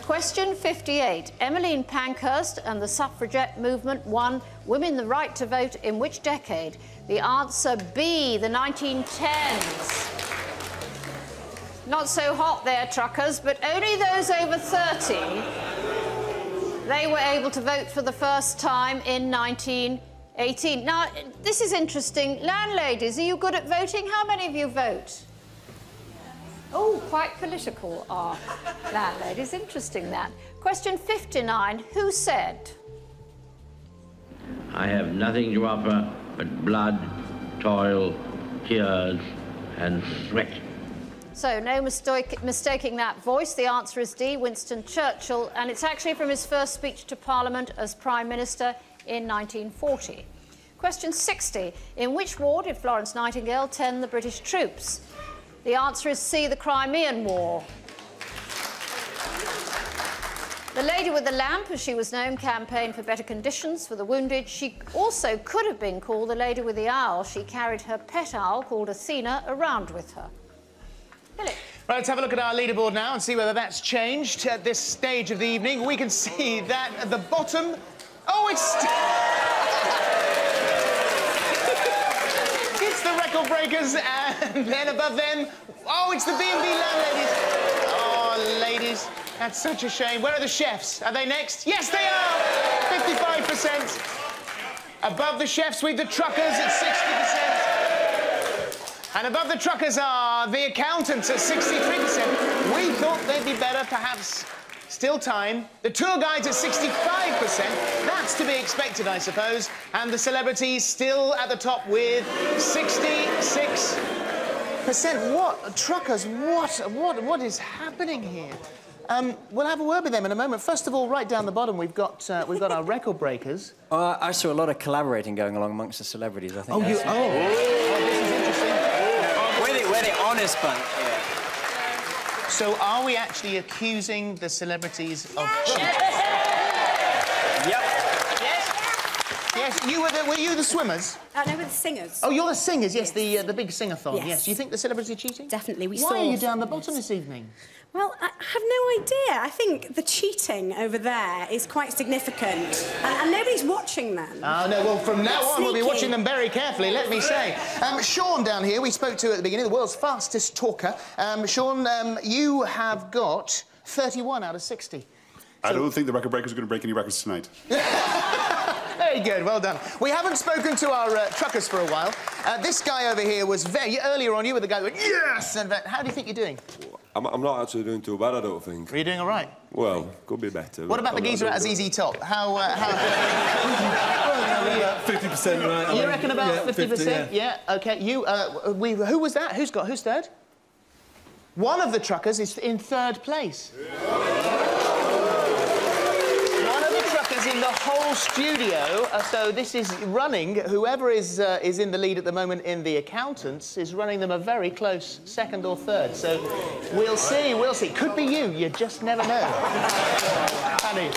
Speaker 2: Question 58. Emmeline Pankhurst and the suffragette movement won women the right to vote in which decade? The answer B, the 1910s. Not so hot there, truckers, but only those over 30... They were able to vote for the first time in 1918. Now, this is interesting. Landladies, are you good at voting? How many of you vote? Oh, quite political are landladies. Interesting, that. Question 59. Who said?
Speaker 1: I have nothing to offer but blood, toil, tears, and sweat.
Speaker 2: So, no mistaking that voice. The answer is D, Winston Churchill, and it's actually from his first speech to Parliament as Prime Minister in 1940. Question 60. In which war did Florence Nightingale tend the British troops? The answer is C, the Crimean War. The Lady with the Lamp, as she was known, campaigned for better conditions for the wounded. She also could have been called the Lady with the Owl. She carried her pet owl, called Athena, around with her.
Speaker 3: Right, let's have a look at our leaderboard now and see whether that's changed at this stage of the evening. We can see that at the bottom... Oh, it's... It's the Record Breakers, and then above them... Oh, it's the B&B Landladies. Oh, ladies, that's such a shame. Where are the chefs? Are they next? Yes, they are! 55%. Above the chefs, with the truckers at 60%. And above the truckers are the accountants at 63%. We thought they'd be better, perhaps still time. The tour guides at 65%. That's to be expected, I suppose. And the celebrities still at the top with 66%. What? Truckers, what is happening here? We'll have a word with them in a moment. First of all, right down the bottom, we've got our Record Breakers.
Speaker 5: I saw a lot of collaborating going along amongst the celebrities, I think.
Speaker 3: Oh, this is interesting.
Speaker 5: We're the honest bunch here.
Speaker 3: So are we actually accusing the celebrities of cheating?
Speaker 5: Yep.
Speaker 3: Yes, were you the swimmers?
Speaker 7: No, we're the singers.
Speaker 3: Oh, you're the singers, yes, the big sing-a-thon, yes. You think the celebrities are cheating?
Speaker 7: Definitely,
Speaker 3: Why are you down the bottom this evening?
Speaker 7: Well, I have no idea. I think the cheating over there is quite significant. And nobody's watching them.
Speaker 3: Oh, no, well, from now on, we'll be watching them very carefully, let me say. Sean down here, we spoke to at the beginning, the world's fastest talker. Sean, you have got 31 out of 60.
Speaker 20: I don't think the Record Breakers are going to break any records tonight.
Speaker 3: Very good, well done. We haven't spoken to our truckers for a while. This guy over here was very... Earlier on, you were the guy who went, yes! And how do you think you're doing?
Speaker 21: I'm not actually doing too bad, I don't think.
Speaker 3: Are you doing all right?
Speaker 21: Well, could be better.
Speaker 3: What about the geezer at ZZ Top? How...
Speaker 21: 50% right.
Speaker 3: You reckon about 50%?
Speaker 21: 50,
Speaker 3: yeah, OK. You, who was that? Who's third? One of the truckers is in third place. In the whole studio, so this is running. Whoever is in the lead at the moment in the accountants is running them a very close second or third. So we'll see. Could be you just never know. Honey.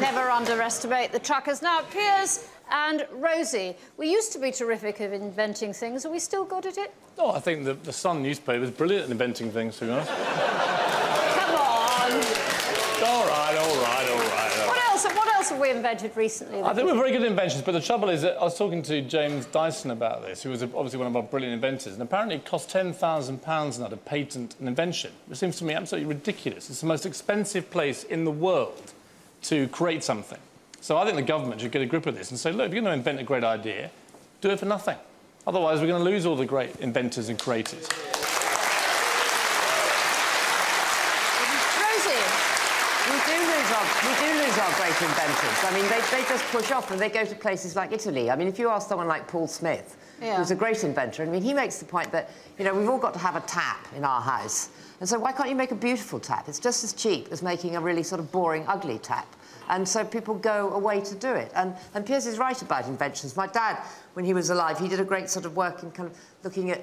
Speaker 2: Never underestimate the truckers. Now, Piers and Rosie, we used to be terrific at inventing things. Are we still good at it?
Speaker 16: Oh, I think the Sun newspaper is brilliant at inventing things, to be honest.
Speaker 2: Come on.
Speaker 16: All right.
Speaker 2: What else else have we invented recently?
Speaker 16: I think we're very good inventions, but the trouble is that I was talking to James Dyson about this, who was obviously one of our brilliant inventors, and apparently it costs £10,000 now to patent an invention, which seems to me absolutely ridiculous. It's the most expensive place in the world to create something. So I think the government should get a grip of this and say, look, if you're going to invent a great idea, do it for nothing. Otherwise, we're going to lose all the great inventors and creators.
Speaker 4: We do lose our great inventors. I mean, they just push off and they go to places like Italy. I mean, if you ask someone like Paul Smith, who's a great inventor, I mean, he makes the point that, you know, we've all got to have a tap in our house. And so why can't you make a beautiful tap? It's just as cheap as making a really sort of boring, ugly tap. And so people go away to do it. And Piers is right about inventions. My dad, when he was alive, he did a great sort of work in kind of looking at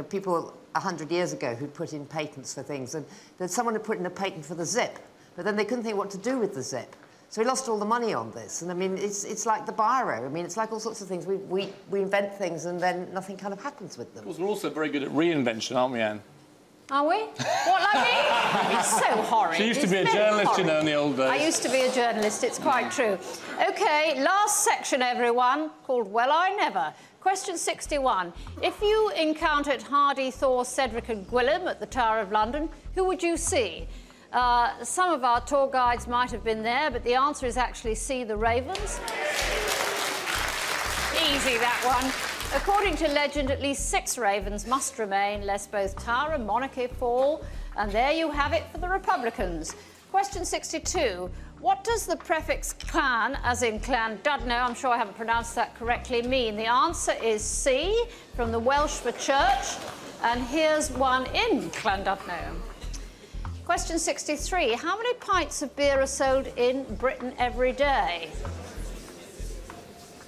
Speaker 4: people 100 years ago who put in patents for things. And then someone had put in a patent for the zip, but then they couldn't think what to do with the zip. So he lost all the money on this. And I mean, it's like the biro. I mean, it's like all sorts of things. We invent things and then nothing kind of happens with them.
Speaker 16: Of course, we're also very good at reinvention, aren't we, Anne?
Speaker 2: Are we? What, like me? It's so horrid.
Speaker 16: She used to be a journalist, you know, in the old days.
Speaker 2: I used to be a journalist, it's quite true. OK, last section, everyone, called Well I Never. Question 61. If you encountered Hardy, Thor, Cedric and Gwilym at the Tower of London, who would you see? Some of our tour guides might have been there, but the answer is actually C, the Ravens. Easy, that one. According to legend, at least 6 ravens must remain, lest both tower and monarchy fall. And there you have it for the Republicans. Question 62. What does the prefix clan, as in Llandudno, I'm sure I haven't pronounced that correctly, mean? The answer is C, from the Welsh for church. And here's one in Llandudno. Question 63. How many pints of beer are sold in Britain every day?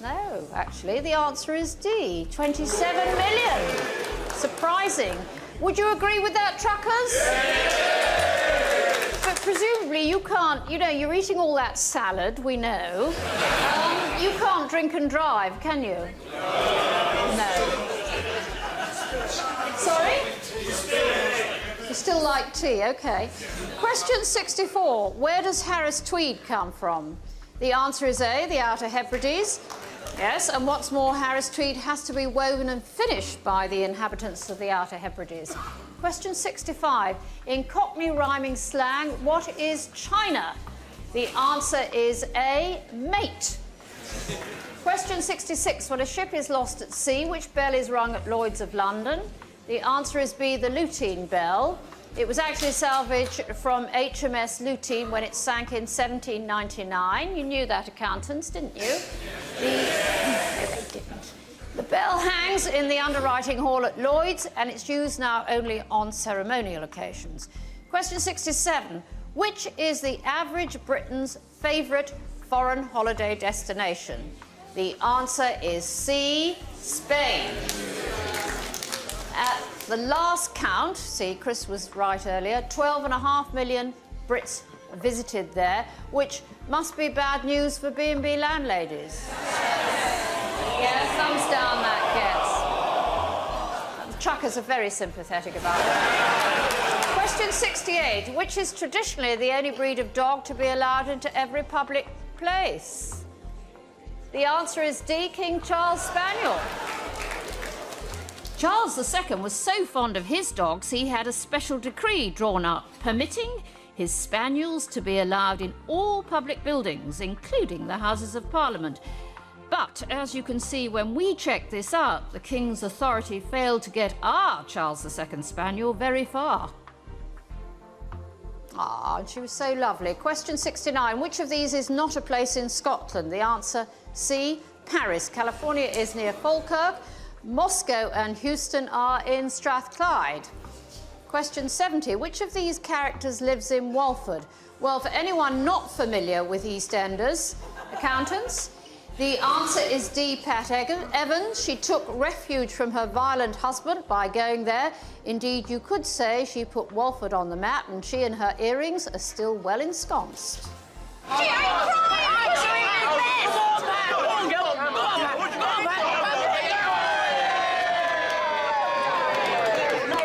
Speaker 2: No, actually, the answer is D, 27 million. Surprising. Would you agree with that, truckers? Yes. But presumably you can't, you know, you're eating all that salad, we know. You can't drink and drive, can you? No. Sorry? You still like tea, OK. Question 64. Where does Harris Tweed come from? The answer is A, the Outer Hebrides. Yes, and what's more, Harris Tweed has to be woven and finished by the inhabitants of the Outer Hebrides. Question 65. In Cockney rhyming slang, what is China? The answer is A, mate. Question 66. When a ship is lost at sea, which bell is rung at Lloyd's of London? The answer is B, the Lutine bell. It was actually salvaged from HMS Lutine when it sank in 1799. You knew that, accountants, didn't you? The bell hangs in the underwriting hall at Lloyd's, and it's used now only on ceremonial occasions. Question 67. Which is the average Briton's favourite foreign holiday destination? The answer is C, Spain. At the last count, see, Chris was right earlier, 12.5 million Brits visited there, which must be bad news for B&B landladies. Yeah, thumbs down that gets. The truckers are very sympathetic about it. Question 68. Which is traditionally the only breed of dog to be allowed into every public place? The answer is D, King Charles Spaniel. Charles II was so fond of his dogs, he had a special decree drawn up permitting his spaniels to be allowed in all public buildings, including the Houses of Parliament. But, as you can see, when we checked this out, the King's authority failed to get our Charles II spaniel very far. Ah, she was so lovely. Question 69. Which of these is not a place in Scotland? The answer, C, Paris. California is near Falkirk. Moscow and Houston are in Strathclyde. Question 70. Which of these characters lives in Walford? Well, for anyone not familiar with EastEnders, accountants, the answer is D, Pat Evans. She took refuge from her violent husband by going there. Indeed, you could say she put Walford on the map, and she and her earrings are still well ensconced.
Speaker 8: She ain't crying!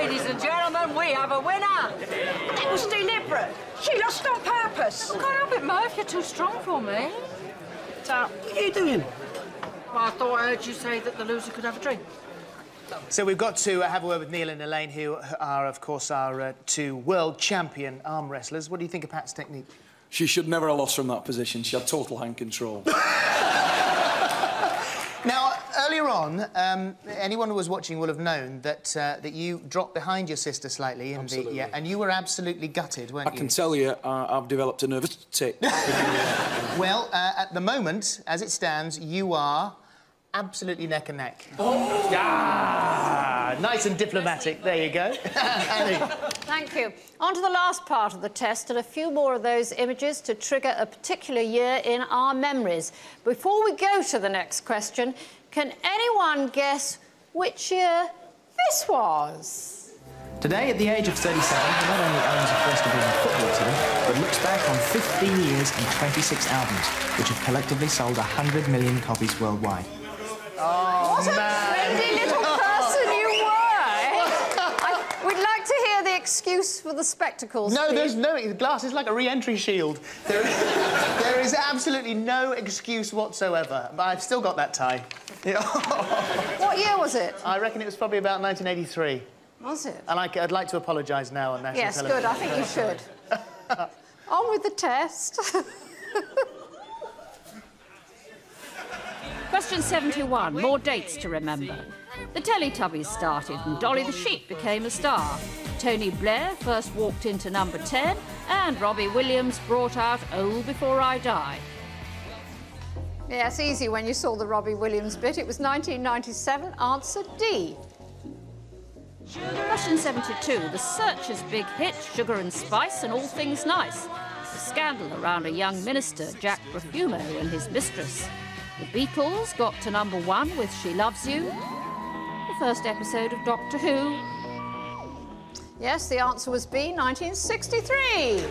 Speaker 4: Ladies and gentlemen, we have a winner.
Speaker 8: That was deliberate. She lost on purpose.
Speaker 9: I can't help it, Mo, if you're too strong for me. out. What are you doing? Well, I thought I heard you say that the loser could have a drink.
Speaker 3: So we've got to have a word with Neil and Elaine, who are, of course, our two world champion arm wrestlers. What do you think of Pat's technique?
Speaker 13: She should never have lost from that position. She had total hand control.
Speaker 3: Now, earlier on, anyone who was watching will have known that that you dropped behind your sister slightly, in the, yeah, and you were absolutely gutted, weren't you?
Speaker 13: I can tell you, I've developed a nervous tick.
Speaker 3: Well, at the moment, as it stands, you are absolutely neck and neck.
Speaker 9: Oh!
Speaker 3: Yeah! Nice and diplomatic. There you go. Annie.
Speaker 2: Thank you. On to the last part of the test and a few more of those images to trigger a particular year in our memories. Before we go to the next question, can anyone guess which year this was?
Speaker 10: Today, at the age of 37, he not only owns a First Division football team, but looks back on 15 years and 26 albums, which have collectively sold 100 million copies worldwide.
Speaker 3: Oh,
Speaker 2: what a friendly little person you were! We'd like to hear the excuse for the spectacles.
Speaker 3: No,
Speaker 2: Steve.
Speaker 3: there's no... Glass is like a re-entry shield. There is absolutely no excuse whatsoever. But I've still got that tie.
Speaker 2: What year was it?
Speaker 3: I reckon it was probably about 1983.
Speaker 2: Was it?
Speaker 3: And I'd like to apologise now on national television.
Speaker 2: Yes, good. I think you should. On with the test.
Speaker 22: Question 71, more dates to remember. The Teletubbies started and Dolly the Sheep became a star. Tony Blair first walked into number 10 and Robbie Williams brought out Oh Before I Die.
Speaker 2: Yeah, it's easy when you saw the Robbie Williams bit. It was 1997, answer D.
Speaker 22: Question 72, The Searchers' big hit, Sugar and Spice and All Things Nice. The scandal around a young minister, Jack Profumo, and his mistress. The Beatles got to number 1 with She Loves You. The first episode of Doctor Who.
Speaker 2: Yes, the answer was B, 1963.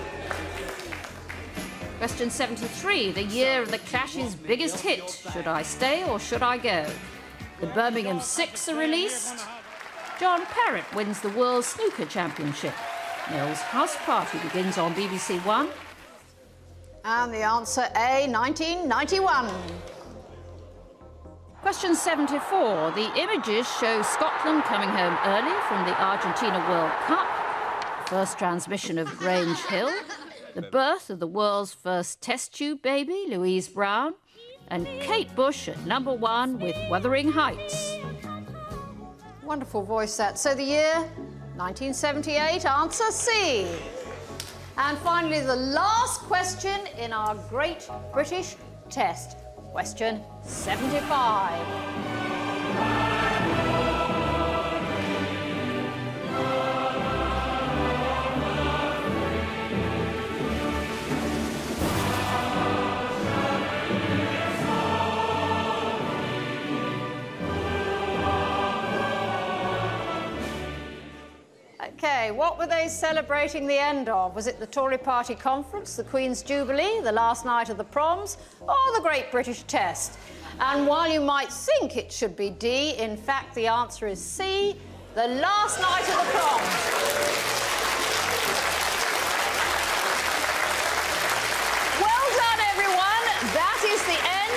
Speaker 22: Question 73, the year of the Clash's biggest hit, Should I Stay or Should I Go? The Birmingham Six are released. John Parrott wins the World Snooker Championship. Mel's House Party begins on BBC One.
Speaker 2: And the answer A, 1991.
Speaker 22: Question 74. The images show Scotland coming home early from the Argentina World Cup, the first transmission of Grange Hill, the birth of the world's first test tube baby, Louise Brown, and Kate Bush at number 1 with Wuthering Heights.
Speaker 2: Wonderful voice that. So the year, 1978, answer C. And finally, the last question in our Great British Test. Question 75. OK, what were they celebrating the end of? Was it the Tory Party conference, the Queen's Jubilee, the last night of the proms, or the Great British Test? And while you might think it should be D, in fact, the answer is C, the last night of the proms. Well done, everyone. That is the end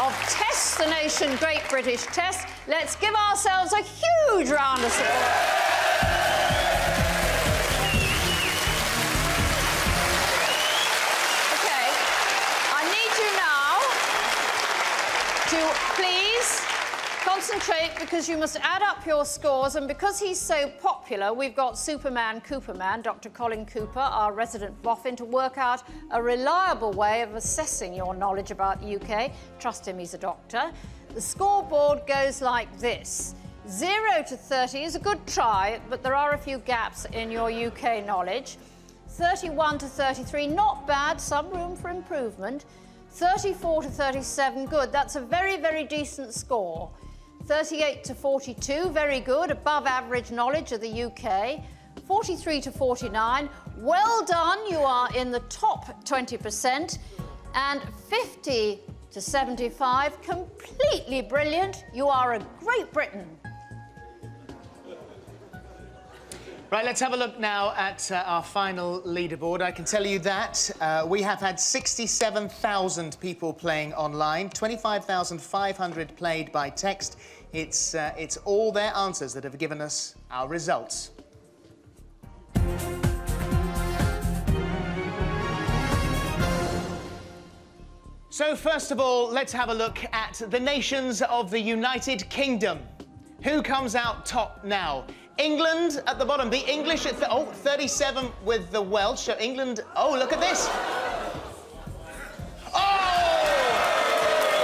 Speaker 2: of Test the Nation Great British Test. Let's give ourselves a huge round of applause. To please concentrate, because you must add up your scores, and because he's so popular, we've got Superman Cooperman, Dr. Colin Cooper, our resident boffin, to work out a reliable way of assessing your knowledge about the UK. Trust him, he's a doctor. The scoreboard goes like this. 0 to 30 is a good try, but there are a few gaps in your UK knowledge. 31 to 33, not bad, some room for improvement. 34 to 37, good. That's a very, very decent score. 38 to 42, very good, above average knowledge of the UK. 43 to 49, well done, you are in the top 20%. And 50 to 75, completely brilliant, you are a Great Britain.
Speaker 3: Right, let's have a look now at our final leaderboard. I can tell you that we have had 67,000 people playing online, 25,500 played by text. It's all their answers that have given us our results. So, first of all, let's have a look at the nations of the United Kingdom. Who comes out top now? England at the bottom. The English at 37 with the Welsh. So England... Oh, look at this. Oh!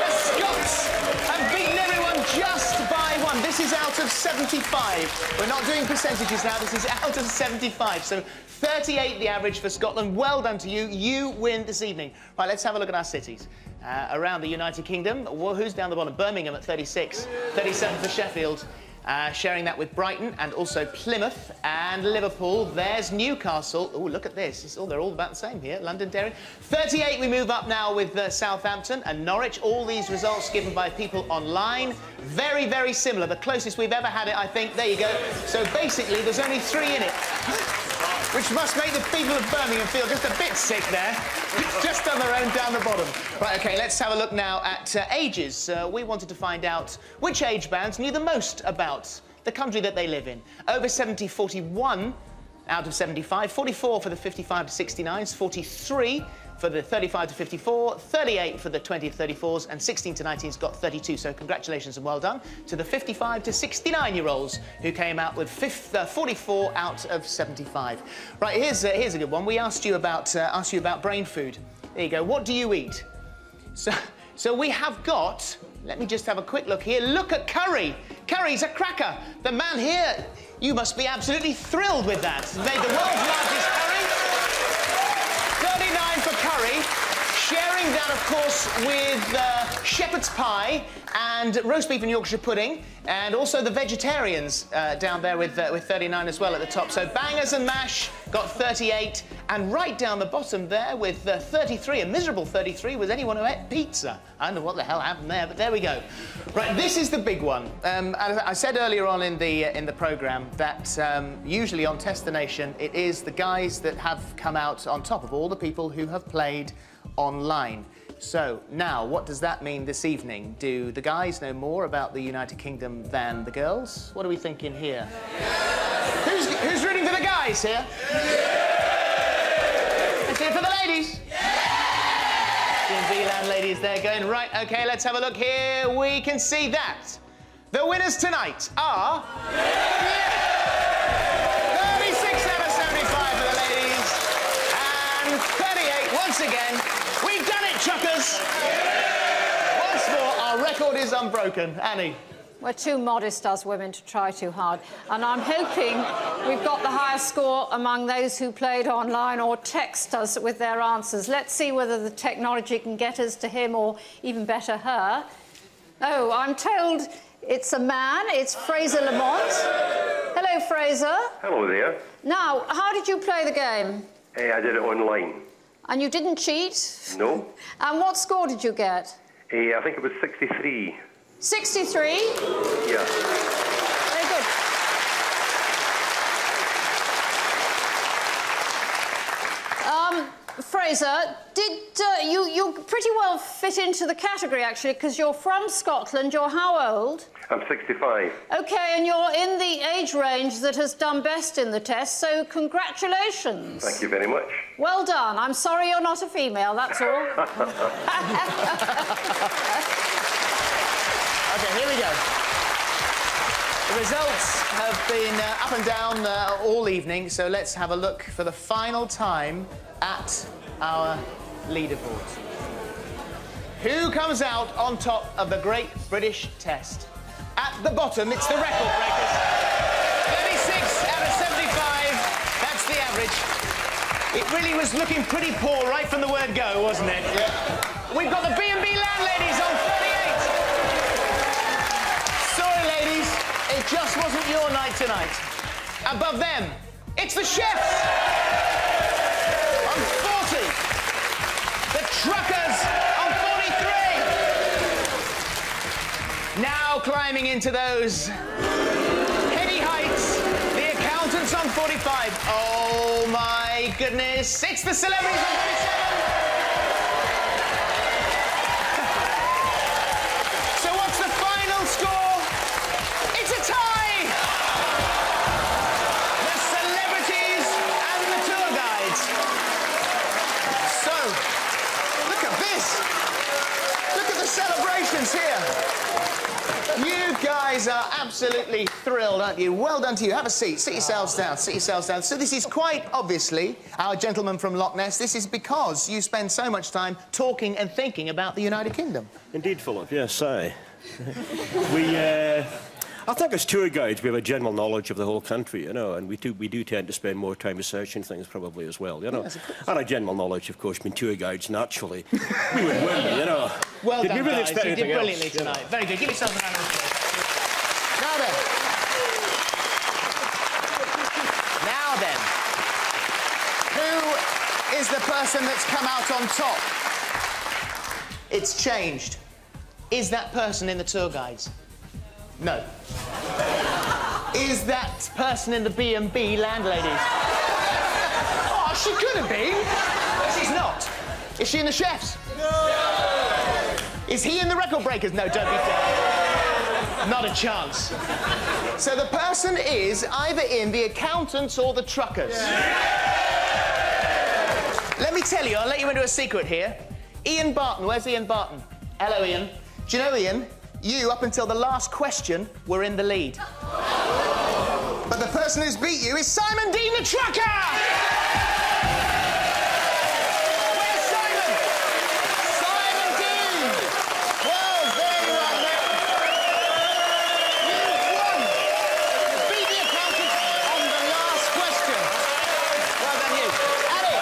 Speaker 3: The Scots have beaten everyone just by 1. This is out of 75. We're not doing percentages now. This is out of 75. So 38 the average for Scotland. Well done to you. You win this evening. Right, let's have a look at our cities. Around the United Kingdom, well, who's down the bottom? Birmingham at 36. 37 for Sheffield. Sharing that with Brighton and also Plymouth and Liverpool. There's Newcastle. Oh, look at this. They're all about the same here. Londonderry. 38, we move up now with Southampton and Norwich. All these results given by people online. Very, very similar. The closest we've ever had it, I think. There you go. So basically, there's only 3 in it. Which must make the people of Birmingham feel just a bit sick there. Just on their own down the bottom. Right, OK, let's have a look now at ages. We wanted to find out which age bands knew the most about the country that they live in. Over 70, 41 out of 75. 44 for the 55 to 69s. 43 for the 35 to 54. 38 for the 20 to 34s. And 16 to 19s got 32. So congratulations and well done to the 55 to 69-year-olds who came out with 44 out of 75. Right, here's a good one. We asked you about brain food. There you go. What do you eat? So we have got... Let me just have a quick look here. Look at curry. Curry's a cracker. The man here, you must be absolutely thrilled with that. Made the world's largest curry. 39 for curry. Sharing that, of course, with shepherd's pie and roast beef and Yorkshire pudding, and also the vegetarians down there with 39 as well at the top. So bangers and mash got 38, and right down the bottom there with 33, a miserable 33, was anyone who ate pizza. I don't know what the hell happened there, but there we go. Right, this is the big one. I said earlier on in the programme that usually on Test the Nation, it is the guys that have come out on top of all the people who have played online. So, now, what does that mean this evening? Do the guys know more about the United Kingdom than the girls? What are we thinking here? Who's rooting for the guys here? Let's hear it for the ladies. D&B landladies there going, right, OK, let's have a look here. We can see that the winners tonight are... 36 out of 75 for the ladies. And 38, once again, we've done it, Chuckers! Once more, our record is unbroken. Annie?
Speaker 2: We're too modest, as women, to try too hard. And I'm hoping we've got the highest score among those who played online or text us with their answers. Let's see whether the technology can get us to him or, even better, her. Oh, I'm told it's a man. It's Fraser Lamont. Hello, Fraser.
Speaker 6: Hello there.
Speaker 2: Now, how did you play the game?
Speaker 6: I did it online.
Speaker 2: And you didn't cheat?
Speaker 6: No.
Speaker 2: And what score did you get?
Speaker 6: I think it was 63.
Speaker 2: 63?
Speaker 6: Yeah.
Speaker 2: Very good. Fraser, you pretty well fit into the category, actually, because you're from Scotland. You're how old?
Speaker 6: I'm 65.
Speaker 2: OK, and you're in the age range that has done best in the test, so congratulations.
Speaker 6: Thank you very much.
Speaker 2: Well done. I'm sorry you're not a female, that's all.
Speaker 3: OK, here we go. The results have been up and down all evening, so let's have a look for the final time at our leaderboard. Who comes out on top of the Great British Test? At the bottom, it's the record breakers. 36 out of 75, that's the average. It really was looking pretty poor right from the word go, wasn't it? Yeah. We've got the B&B landladies on 38. Sorry, ladies, it just wasn't your night tonight. Above them, it's the chefs on 40. The truckers on 43. Now climbing into those heady heights, the accountants on 40. 45. Oh, my goodness. It's the celebrities on 37. So what's the final score? It's a tie. The celebrities and the tour guides. So, look at this. Look at the celebrations here. You guys are absolutely thrilled, aren't you? Well done to you. Have a seat. Sit yourselves down. Sit yourselves down. So this is quite obviously our gentleman from Loch Ness. This is because you spend so much time talking and thinking about the United Kingdom.
Speaker 12: Indeed, Philip. Yes, I think as tour guides we have a general knowledge of the whole country, you know, and we do tend to spend more time researching things probably as well, you know. Yes, and a general knowledge, of course, being tour guides naturally. We would win, you know.
Speaker 3: Well
Speaker 12: did
Speaker 3: done,
Speaker 12: we really
Speaker 3: guys.
Speaker 12: expect
Speaker 3: You did brilliantly
Speaker 12: else?
Speaker 3: tonight. Very good. Give yourself a round of applause. Now then, who is the person that's come out on top? It's changed. Is that person in the tour guides? No. Is that person in the B&B landladies? Oh, she could have been, but she's not. Is she in the chefs? No. Is he in the record breakers? No, don't be daft. Not a chance. So the person is either in the accountants or the truckers. Let me tell you, I'll let you into a secret here. Ian Barton, where's Ian Barton? Hello, Ian. Do you know, Ian, you, up until the last question, were in the lead. But the person who's beat you is Simon Dean the trucker! Where's Simon? Simon Dean! Well, there you are, mate. You won! You beat the accountant on the last question. Well done, you. Ali!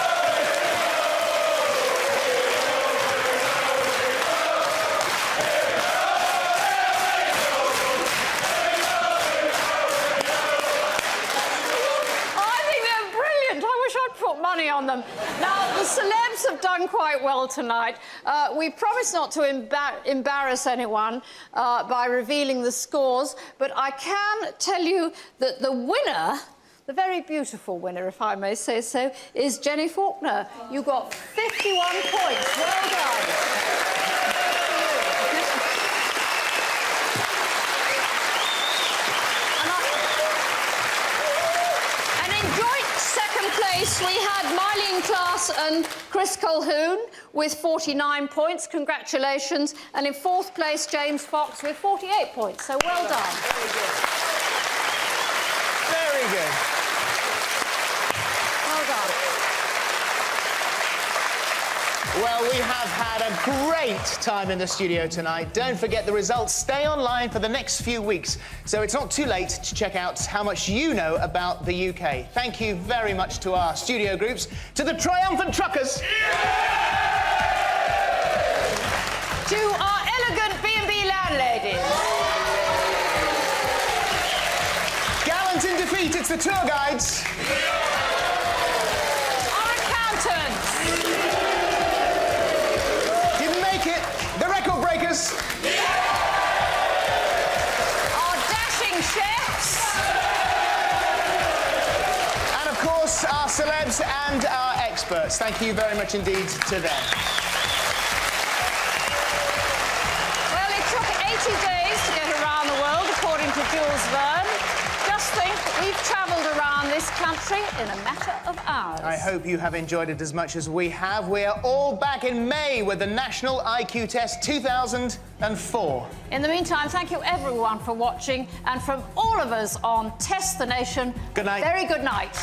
Speaker 2: Put money on them. Now, the celebs have done quite well tonight. We promised not to embarrass anyone by revealing the scores, but I can tell you that the winner, the very beautiful winner, if I may say so, is Jenny Faulkner. You got 51 points. Well done. We had Mylene Klass and Chris Colquhoun with 49 points. Congratulations. And in fourth place, James Fox with 48 points. So well done.
Speaker 3: Very good. Very good.
Speaker 2: Well done.
Speaker 3: Well, we have had a great time in the studio tonight. Don't forget the results stay online for the next few weeks, so it's not too late to check out how much you know about the UK. Thank you very much to our studio groups, to the triumphant truckers,
Speaker 2: to our elegant B&B landladies.
Speaker 3: Gallant in defeat, it's the tour guides.
Speaker 2: Our accountants.
Speaker 3: The record breakers.
Speaker 2: Our dashing chefs.
Speaker 3: And of course, our celebs and our experts. Thank you very much indeed to them.
Speaker 2: Well, it took 80 days to get around the world, according to Jules Verne. Just think, we've travelled around this country in a matter of hours.
Speaker 3: I hope you have enjoyed it as much as we have. We are all back in May with the National IQ Test 2004.
Speaker 2: In the meantime, thank you everyone for watching, and from all of us on Test the Nation,
Speaker 3: good night.
Speaker 2: Very good night.